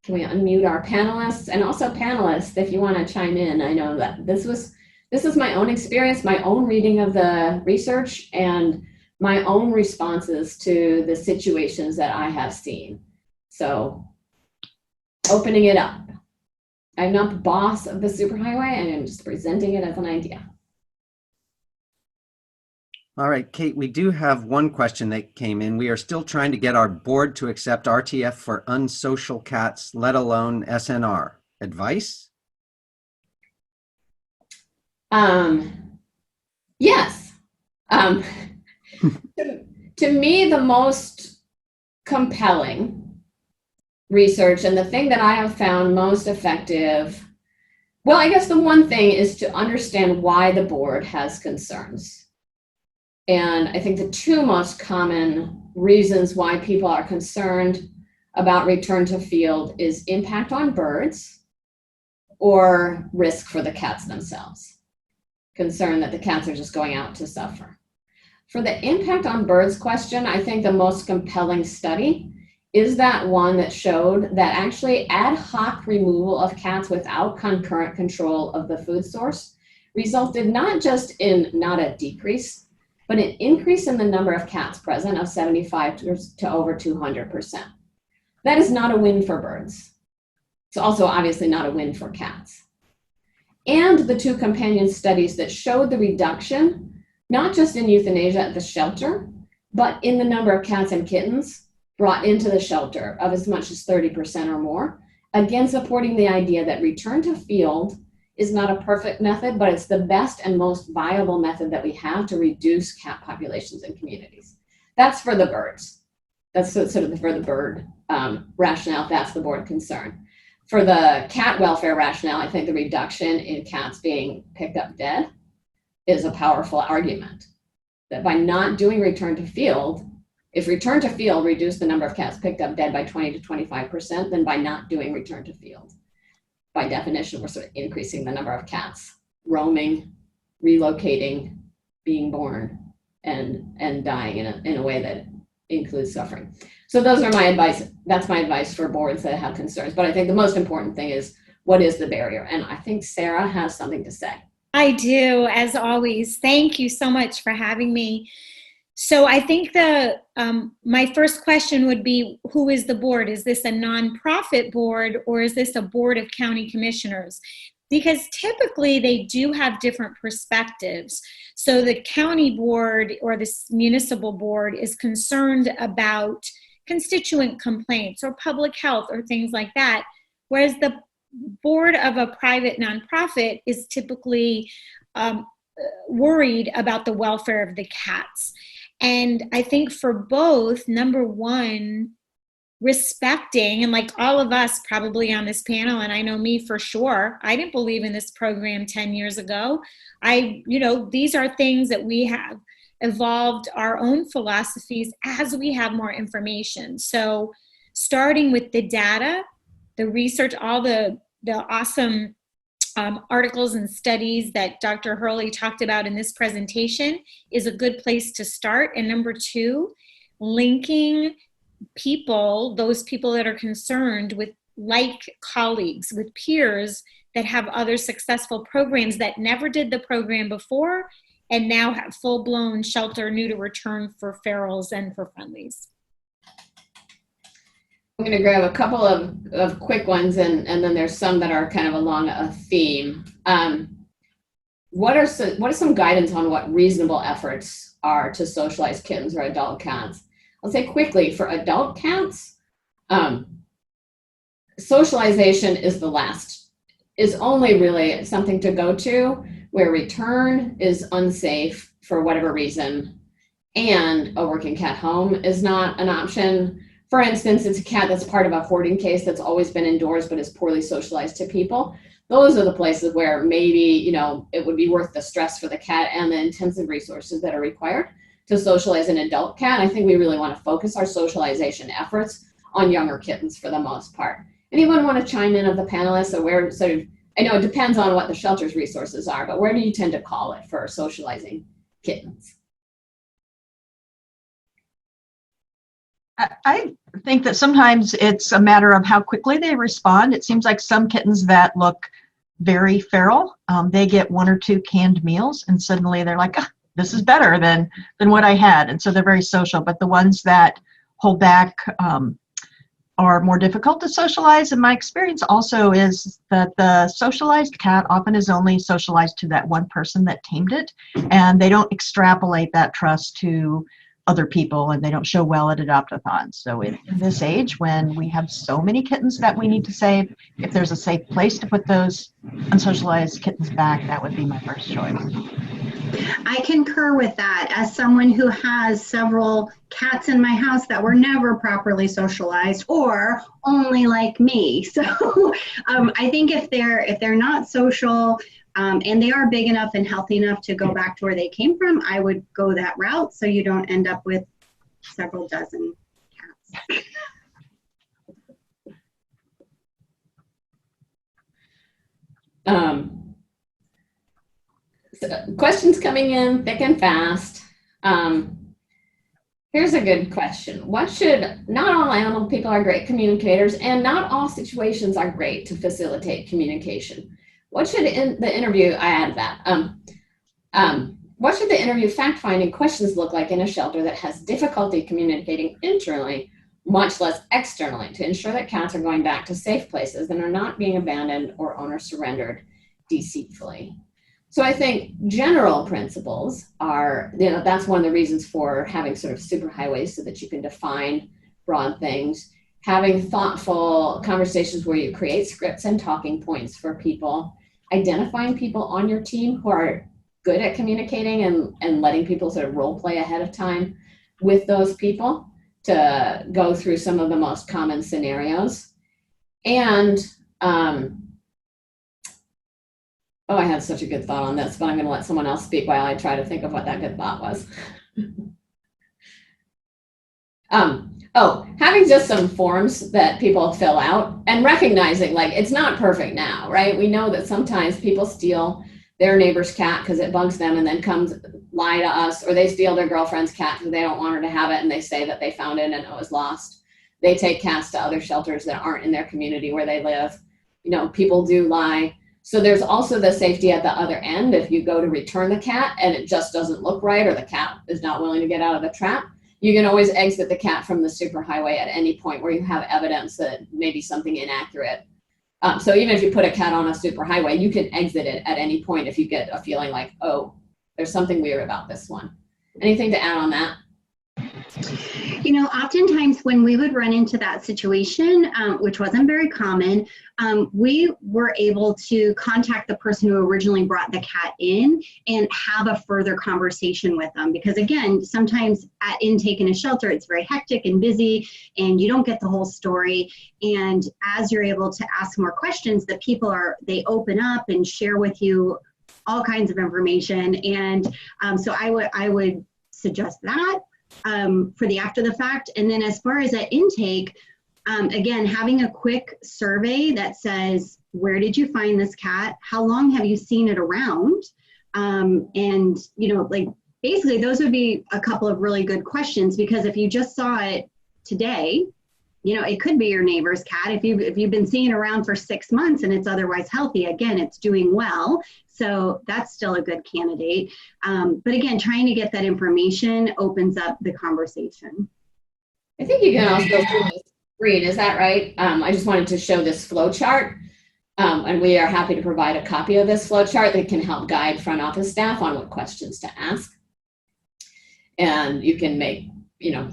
Can we unmute our panelists? And also panelists, if you want to chime in. I know that this is my own experience, my own reading of the research, and my own responses to the situations that I have seen. So opening it up. I'm not the boss of the superhighway, and I'm just presenting it as an idea. All right, Kate, we do have one question that came in. We are still trying to get our board to accept RTF for unsocial cats, let alone SNR. Advice? Yes. To me, the most compelling research and the thing that I have found most effective, well, I guess the one thing is to understand why the board has concerns. And I think the two most common reasons why people are concerned about return to field is impact on birds or risk for the cats themselves. Concern that the cats are just going out to suffer. For the impact on birds question, I think the most compelling study is that one that showed that actually ad hoc removal of cats without concurrent control of the food source resulted not just in not a decrease, but an increase in the number of cats present of 75 to over 200%. That is not a win for birds. It's also obviously not a win for cats. And the two companion studies that showed the reduction, not just in euthanasia at the shelter, but in the number of cats and kittens brought into the shelter of as much as 30% or more, again supporting the idea that return to field is not a perfect method, but it's the best and most viable method that we have to reduce cat populations in communities. That's for the birds. That's sort of for the bird rationale, if that's the board concern. For the cat welfare rationale, I think the reduction in cats being picked up dead is a powerful argument. That by not doing return to field, if return to field reduced the number of cats picked up dead by 20 to 25%, then by not doing return to field, by definition, we're sort of increasing the number of cats roaming, relocating, being born, and dying in a way that includes suffering. So those are my advice. That's my advice for boards that have concerns. But I think the most important thing is, what is the barrier? And I think Sarah has something to say. I do, as always. Thank you so much for having me. So I think my first question would be, who is the board? Is this a nonprofit board, or is this a board of county commissioners? Because typically they do have different perspectives. So the county board or the municipal board is concerned about constituent complaints or public health or things like that, whereas the board of a private nonprofit is typically worried about the welfare of the cats. And I think for both, number one, respecting, and like all of us probably on this panel, and I know me for sure, I didn't believe in this program 10 years ago. These are things that we have evolved our own philosophies as we have more information. So starting with the data, the research, all the awesome articles and studies that Dr. Hurley talked about in this presentation is a good place to start. And number two, linking those people that are concerned with like colleagues, with peers that have other successful programs that never did the program before and now have full-blown shelter new to return for ferals and for friendlies. I'm going to grab a couple of quick ones, and then there's some that are kind of along a theme. What are some guidance on what reasonable efforts are to socialize kittens or adult cats? I'll say quickly, for adult cats, socialization is only really something to go to where return is unsafe for whatever reason, and a working cat home is not an option. For instance, it's a cat that's part of a hoarding case that's always been indoors but is poorly socialized to people. Those are the places where maybe, it would be worth the stress for the cat and the intensive resources that are required to socialize an adult cat. I think we really want to focus our socialization efforts on younger kittens for the most part. Anyone want to chime in of the panelists, or I know it depends on what the shelter's resources are, but where do you tend to call it for socializing kittens? I think that sometimes it's a matter of how quickly they respond. It seems like some kittens that look very feral, they get 1 or 2 canned meals and suddenly they're like, this is better than what I had. And so they're very social. But the ones that hold back are more difficult to socialize. And my experience also is that the socialized cat often is only socialized to that one person that tamed it. And they don't extrapolate that trust to other people, and they don't show well at adopt-a-thons. So in this age, when we have so many kittens that we need to save, if there's a safe place to put those unsocialized kittens back, that would be my first choice. I concur with that. As someone who has several cats in my house that were never properly socialized or only like me. So I think if they're not social, and they are big enough and healthy enough to go back to where they came from, I would go that route so you don't end up with several dozen cats. So questions coming in thick and fast. Here's a good question. Not all animal people are great communicators, and not all situations are great to facilitate communication. What should the interview fact-finding questions look like in a shelter that has difficulty communicating internally, much less externally, to ensure that cats are going back to safe places and are not being abandoned or owner surrendered deceitfully? So I think general principles are, that's one of the reasons for having sort of superhighways, so that you can define broad things, having thoughtful conversations where you create scripts and talking points for people, identifying people on your team who are good at communicating and letting people sort of role play ahead of time with those people to go through some of the most common scenarios. And, I had such a good thought on this, but I'm going to let someone else speak while I try to think of what that good thought was. Having just some forms that people fill out and recognizing, like, it's not perfect now, right? We know that sometimes people steal their neighbor's cat because it bugs them and then comes lie to us, or they steal their girlfriend's cat because they don't want her to have it and they say that they found it and it was lost. They take cats to other shelters that aren't in their community where they live. People do lie. So there's also the safety at the other end. If you go to return the cat and it just doesn't look right, or the cat is not willing to get out of the trap, you can always exit the cat from the superhighway at any point where you have evidence that maybe something inaccurate. So even if you put a cat on a superhighway, you can exit it at any point if you get a feeling like, oh, there's something weird about this one. Anything to add on that? You know, oftentimes when we would run into that situation, which wasn't very common, we were able to contact the person who originally brought the cat in and have a further conversation with them. Because again, sometimes at intake in a shelter, it's very hectic and busy and you don't get the whole story. And as you're able to ask more questions, the people they open up and share with you all kinds of information. And so I would suggest that. For the after the fact. And then as far as that intake, again, having a quick survey that says, where did you find this cat? How long have you seen it around? And, you know, like basically those would be a couple of really good questions, because if you just saw it today, you know, it could be your neighbor's cat. If you've been seeing it around for 6 months and it's otherwise healthy, again, it's doing well. So that's still a good candidate. But again, trying to get that information opens up the conversation. I think you can also go through the screen. Is that right? I just wanted to show this flow chart. And we are happy to provide a copy of this flow chart that can help guide front office staff on what questions to ask. And you can make, you know,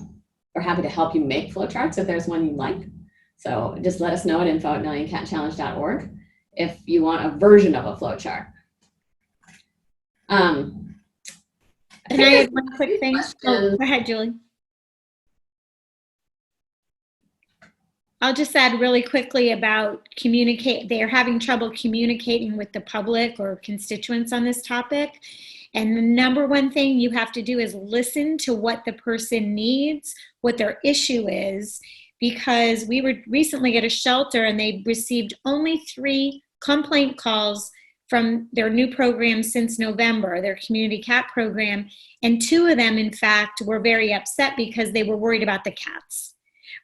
we're happy to help you make flowcharts if there's one you'd like. So just let us know at info@millioncatchallenge.org if you want a version of a flowchart. Can I add one quick thing? Oh, go ahead, Julie. I'll just add really quickly about they're having trouble communicating with the public or constituents on this topic. And the number one thing you have to do is listen to what the person needs, what their issue is, because we were recently at a shelter and they received only 3 complaint calls from their new program since November, their community cat program. And 2 of them, in fact, were very upset because they were worried about the cats,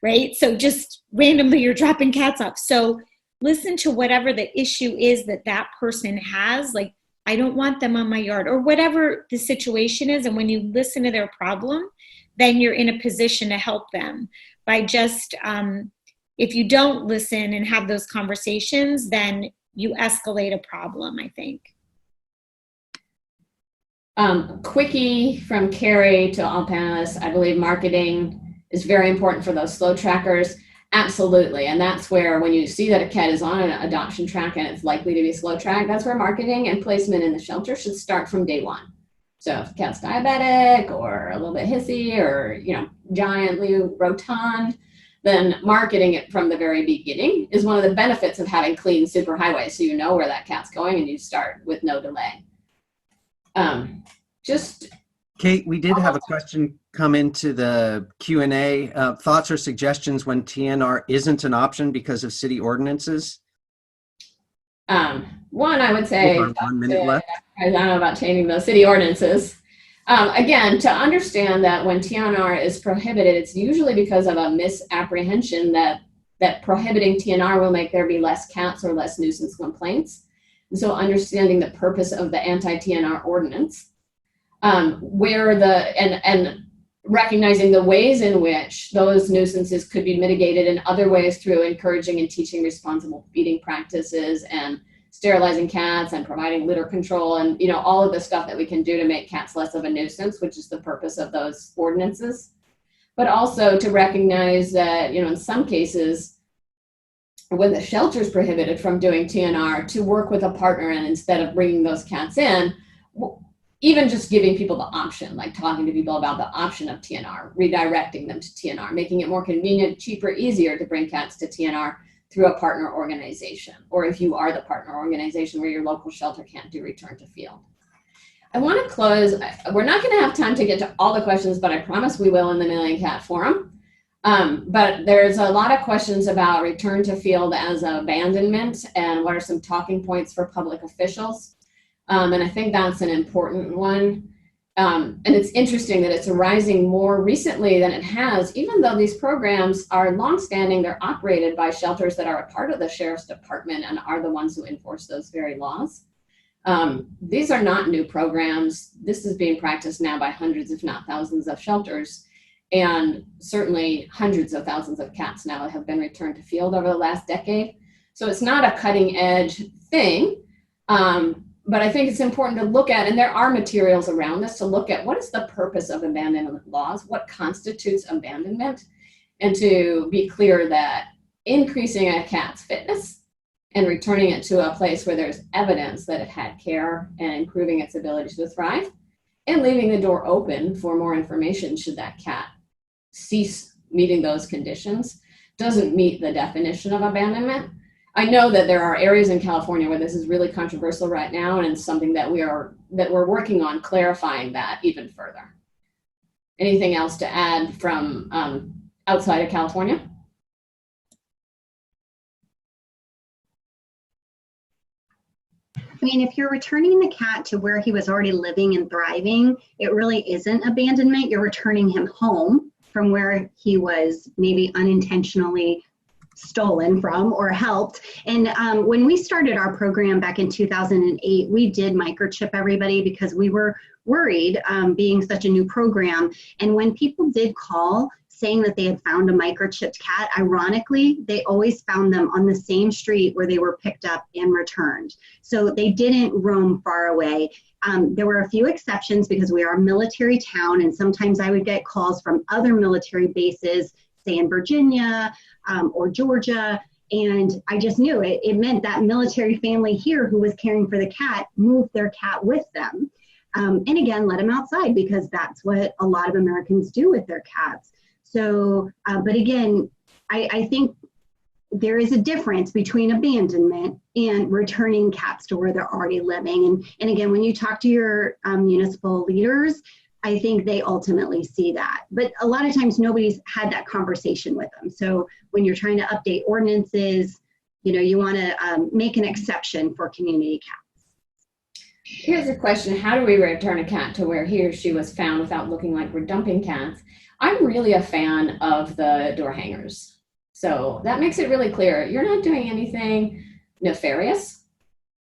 right? So just randomly you're dropping cats off. So listen to whatever the issue is that person has, like, I don't want them on my yard, or whatever the situation is. And when you listen to their problem, then you're in a position to help them. By just, if you don't listen and have those conversations, then you escalate a problem, I think. Quickie from Carrie to all panelists. I believe marketing is very important for those slow trackers. Absolutely. And that's where, when you see that a cat is on an adoption track and it's likely to be slow track, that's where marketing and placement in the shelter should start from day one. So if the cat's diabetic or a little bit hissy or, you know, giantly rotund, then marketing it from the very beginning is one of the benefits of having clean superhighways. So you know where that cat's going and you start with no delay. Kate, we did have a question come into the Q&A. Thoughts or suggestions when TNR isn't an option because of city ordinances? One, I would say, 1 minute left. I don't know about changing the city ordinances. Again, to understand that when TNR is prohibited, it's usually because of a misapprehension that prohibiting TNR will make there be less cats or less nuisance complaints. And so understanding the purpose of the anti-TNR ordinance, and recognizing the ways in which those nuisances could be mitigated in other ways through encouraging and teaching responsible feeding practices and sterilizing cats and providing litter control and, you know, all of the stuff that we can do to make cats less of a nuisance, which is the purpose of those ordinances. But also to recognize that, you know, in some cases, when the shelter is prohibited from doing TNR, to work with a partner and instead of bringing those cats in, even just giving people the option, like talking to people about the option of TNR, redirecting them to TNR, making it more convenient, cheaper, easier to bring cats to TNR through a partner organization, or if you are the partner organization where your local shelter can't do return to field. I want to close. We're not going to have time to get to all the questions, but I promise we will in the Million Cat Forum. But there's a lot of questions about return to field as abandonment and what are some talking points for public officials. And I think that's an important one. And it's interesting that it's arising more recently than it has, even though these programs are longstanding. They're operated by shelters that are a part of the sheriff's department and are the ones who enforce those very laws. These are not new programs. This is being practiced now by hundreds, if not thousands, of shelters. And certainly hundreds of thousands of cats now have been returned to field over the last decade. So it's not a cutting edge thing. But I think it's important to look at, and there are materials around this to look at, what is the purpose of abandonment laws? What constitutes abandonment? And to be clear that increasing a cat's fitness and returning it to a place where there's evidence that it had care and improving its ability to thrive, and leaving the door open for more information should that cat cease meeting those conditions, doesn't meet the definition of abandonment. I know that there are areas in California where this is really controversial right now, and it's something that we're working on clarifying that even further. Anything else to add from outside of California? I mean, if you're returning the cat to where he was already living and thriving, it really isn't abandonment. You're returning him home from where he was maybe unintentionally stolen from or helped. And when we started our program back in 2008, we did microchip everybody because we were worried, being such a new program. And when people did call saying that they had found a microchipped cat, ironically, they always found them on the same street where they were picked up and returned. So they didn't roam far away. There were a few exceptions because we are a military town, and sometimes I would get calls from other military bases, say in Virginia or Georgia, and I just knew it meant that military family here who was caring for the cat moved their cat with them. And again, let them outside because that's what a lot of Americans do with their cats. So, but again, I think there is a difference between abandonment and returning cats to where they're already living. And again, when you talk to your municipal leaders, I think they ultimately see that. But a lot of times nobody's had that conversation with them. So when you're trying to update ordinances, you know, you want to make an exception for community cats. Here's a question. How do we return a cat to where he or she was found without looking like we're dumping cats? I'm really a fan of the door hangers. So that makes it really clear. You're not doing anything nefarious.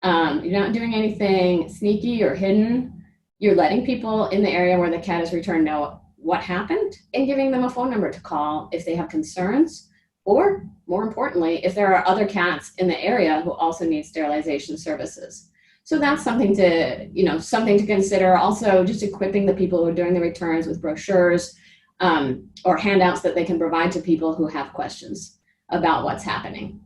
You're not doing anything sneaky or hidden. You're letting people in the area where the cat is returned know what happened and giving them a phone number to call if they have concerns, or more importantly, if there are other cats in the area who also need sterilization services. So that's something to, something to consider. Also, just equipping the people who are doing the returns with brochures or handouts that they can provide to people who have questions about what's happening.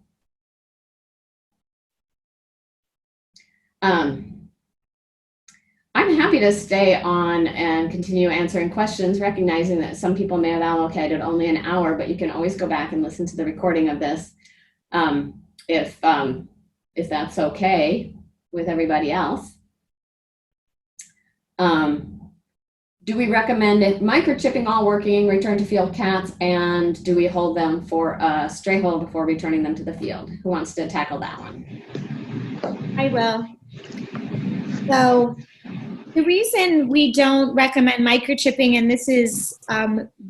I'm happy to stay on and continue answering questions, recognizing that some people may have allocated only an hour, but you can always go back and listen to the recording of this if that's okay with everybody else. Do we recommend it, microchipping all working, return to field cats, and do we hold them for a stray hold before returning them to the field? Who wants to tackle that one? I will. So the reason we don't recommend microchipping, and this is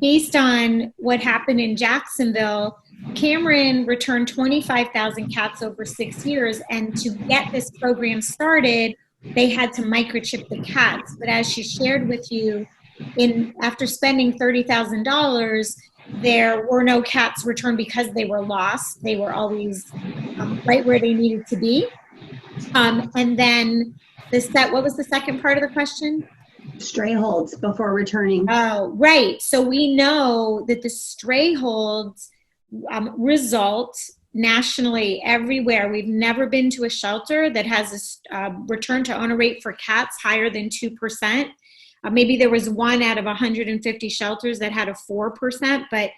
based on what happened in Jacksonville, Cameron returned 25,000 cats over 6 years, and to get this program started, they had to microchip the cats. But as she shared with you, after spending $30,000, there were no cats returned because they were lost. They were always right where they needed to be. And then what was the second part of the question? Stray holds before returning. Oh, right. So we know that the stray holds result nationally everywhere. We've never been to a shelter that has a return to owner rate for cats higher than 2%. Maybe there was one out of 150 shelters that had a 4%, but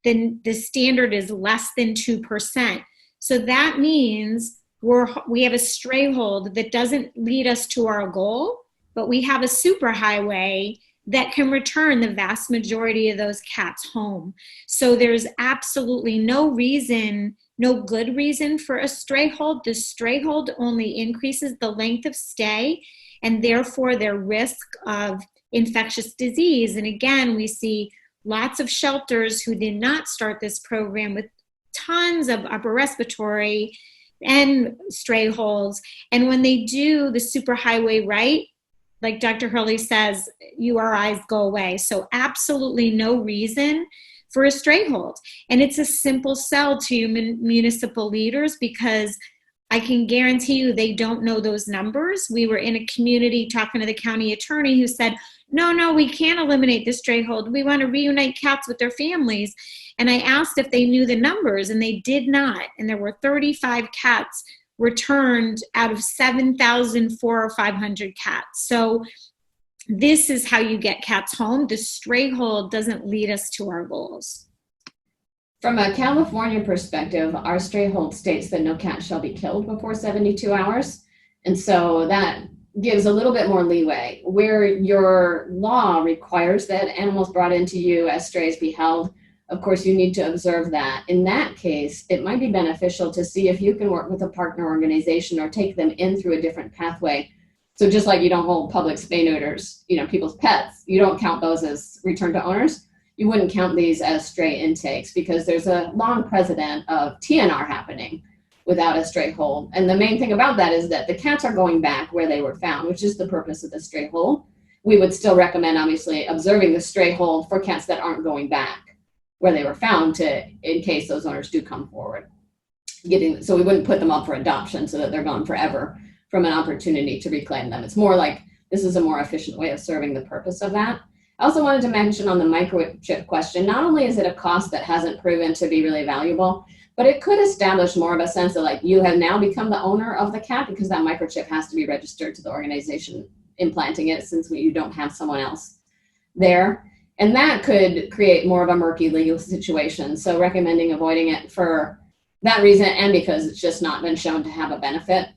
then the standard is less than 2%. So that means we have a stray hold that doesn't lead us to our goal, but we have a superhighway that can return the vast majority of those cats home. So there's absolutely no good reason for a stray hold. The stray hold only increases the length of stay, and therefore their risk of infectious disease. And again, we see lots of shelters who did not start this program with tons of upper respiratory and stray holds. And when they do the superhighway right, like Dr. Hurley says, URIs go away. So absolutely no reason for a stray hold. And it's a simple sell to municipal leaders, because I can guarantee you they don't know those numbers. We were in a community talking to the county attorney who said, no, we can't eliminate the stray hold. We want to reunite cats with their families. And I asked if they knew the numbers, and they did not. And there were 35 cats returned out of 7,400 or 500 cats. So this is how you get cats home. The stray hold doesn't lead us to our goals. From a California perspective, our stray hold states that no cat shall be killed before 72 hours. And so that gives a little bit more leeway. Where your law requires that animals brought into you as strays be held, of course, you need to observe that. In that case, it might be beneficial to see if you can work with a partner organization or take them in through a different pathway. So just like you don't hold public spay neuters, people's pets, you don't count those as return to owners. You wouldn't count these as stray intakes, because there's a long precedent of TNR happening without a stray hold. And the main thing about that is that the cats are going back where they were found, which is the purpose of the stray hold. We would still recommend, obviously, observing the stray hold for cats that aren't going back where they were found, in case those owners do come forward. So we wouldn't put them up for adoption so that they're gone forever from an opportunity to reclaim them. It's more like this is a more efficient way of serving the purpose of that. I also wanted to mention on the microchip question, not only is it a cost that hasn't proven to be really valuable, but it could establish more of a sense of like you have now become the owner of the cat, because that microchip has to be registered to the organization implanting it, since you don't have someone else there. And that could create more of a murky legal situation. So recommending avoiding it for that reason, and because it's just not been shown to have a benefit.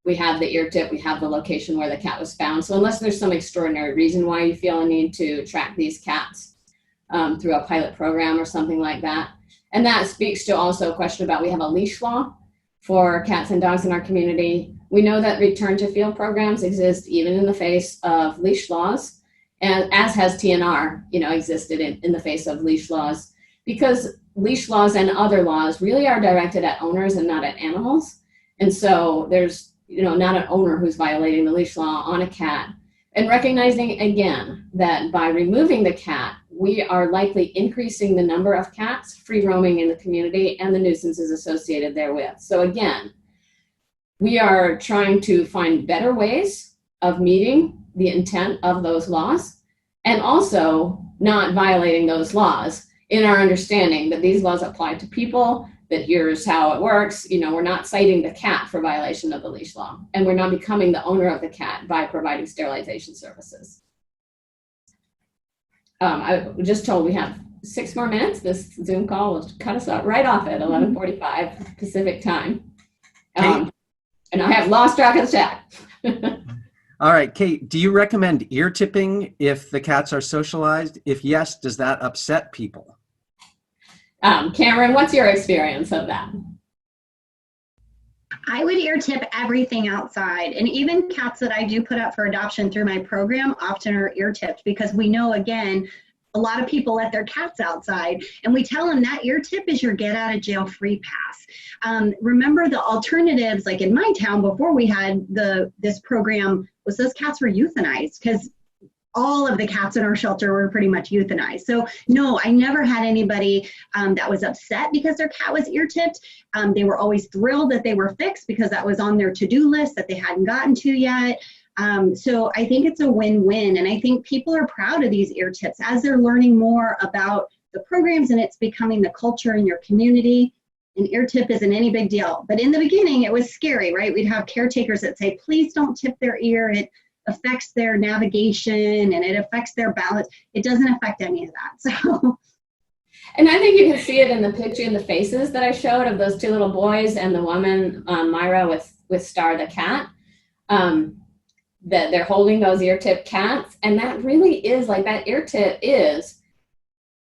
We have the ear tip, we have the location where the cat was found. So unless there's some extraordinary reason why you feel a need to track these cats through a pilot program or something like that. And that speaks to also a question about, we have a leash law for cats and dogs in our community. We know that return to field programs exist even in the face of leash laws, and as has TNR, existed in the face of leash laws, because leash laws and other laws really are directed at owners and not at animals. And so there's not an owner who's violating the leash law on a cat. And recognizing again that by removing the cat, we are likely increasing the number of cats free roaming in the community and the nuisances associated therewith. So again, we are trying to find better ways of meeting the intent of those laws, and also not violating those laws in our understanding that these laws apply to people, that here's how it works. We're not citing the cat for violation of the leash law, and we're not becoming the owner of the cat by providing sterilization services. I was just told we have 6 more minutes. This Zoom call will cut us up right off at 11:45 Pacific time. And I have lost track of the chat. All right, Kate, do you recommend ear tipping if the cats are socialized? If yes, does that upset people? Cameron, what's your experience of that? I would ear tip everything outside, and even cats that I do put up for adoption through my program often are ear tipped, because we know, again, a lot of people let their cats outside, and we tell them that ear tip is your get out of jail free pass. Remember, the alternatives, like in my town before we had this program, was those cats were euthanized, because all of the cats in our shelter were pretty much euthanized. So no, I never had anybody that was upset because their cat was ear tipped. They were always thrilled that they were fixed, because that was on their to-do list that they hadn't gotten to yet. So I think it's a win-win, and I think people are proud of these ear tips as they're learning more about the programs, and it's becoming the culture in your community. An ear tip isn't any big deal, but in the beginning it was scary, right? We'd have caretakers that say, please don't tip their ear. It affects their navigation and it affects their balance. It doesn't affect any of that. So, and I think you can see it in the picture, in the faces that I showed of those 2 little boys and the woman, Myra, with Star the cat, that they're holding those ear tip cats. And that really is like, that ear tip is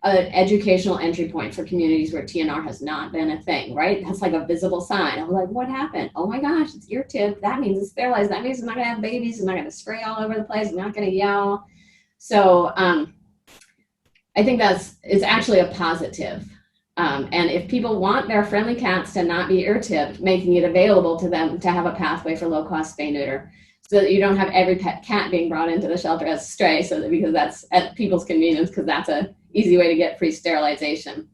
an educational entry point for communities where TNR has not been a thing, right? That's like a visible sign. I'm like, what happened? Oh my gosh, it's ear tip. That means it's sterilized. That means I'm not gonna have babies. I'm not gonna spray all over the place. I'm not gonna yell. So I think it's actually a positive. And if people want their friendly cats to not be ear-tipped, making it available to them to have a pathway for low-cost spay-neuter, so that you don't have every pet cat being brought into the shelter as a stray, because that's at people's convenience, because that's an easy way to get free sterilization.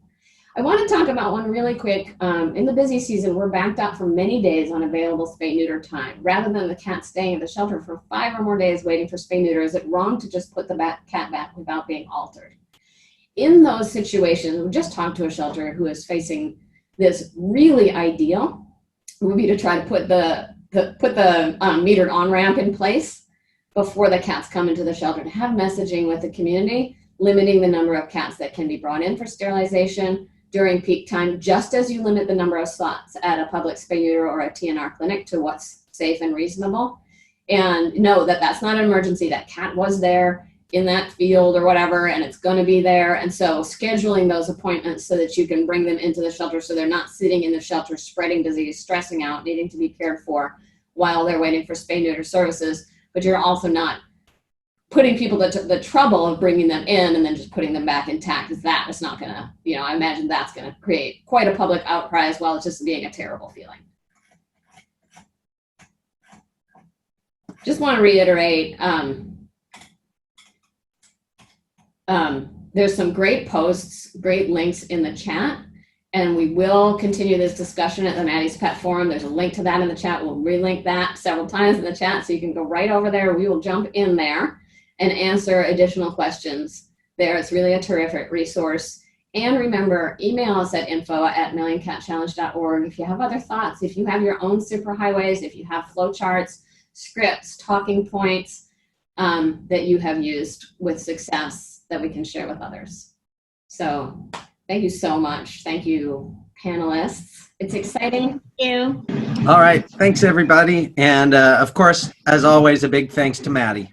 I want to talk about one really quick. In the busy season, we're backed up for many days on available spay-neuter time. Rather than the cat staying at the shelter for 5 or more days waiting for spay-neuter, is it wrong to just put the cat back without being altered? In those situations, we just talked to a shelter who is facing this really ideal would be to try to put the metered on-ramp in place before the cats come into the shelter, to have messaging with the community, limiting the number of cats that can be brought in for sterilization during peak time, just as you limit the number of slots at a public spay-neuter or a TNR clinic to what's safe and reasonable. And know that that's not an emergency. That cat was there in that field or whatever, and it's going to be there. And so scheduling those appointments so that you can bring them into the shelter, so they're not sitting in the shelter spreading disease, stressing out, needing to be cared for while they're waiting for spay-neuter services, but you're also not putting people the trouble of bringing them in and then just putting them back intact, because that is not going to, I imagine that's going to create quite a public outcry, as well as just being a terrible feeling. Just want to reiterate, there's some great posts, great links in the chat, and we will continue this discussion at the Maddie's Pet Forum. There's a link to that in the chat. We'll relink that several times in the chat, so you can go right over there. We will jump in there and answer additional questions there. It's really a terrific resource. And remember, email us at info@millioncatchallenge.org if you have other thoughts, if you have your own superhighways, if you have flowcharts, scripts, talking points that you have used with success that we can share with others. So thank you so much. Thank you, panelists. It's exciting. Thank you. All right. Thanks, everybody. And of course, as always, a big thanks to Maddie.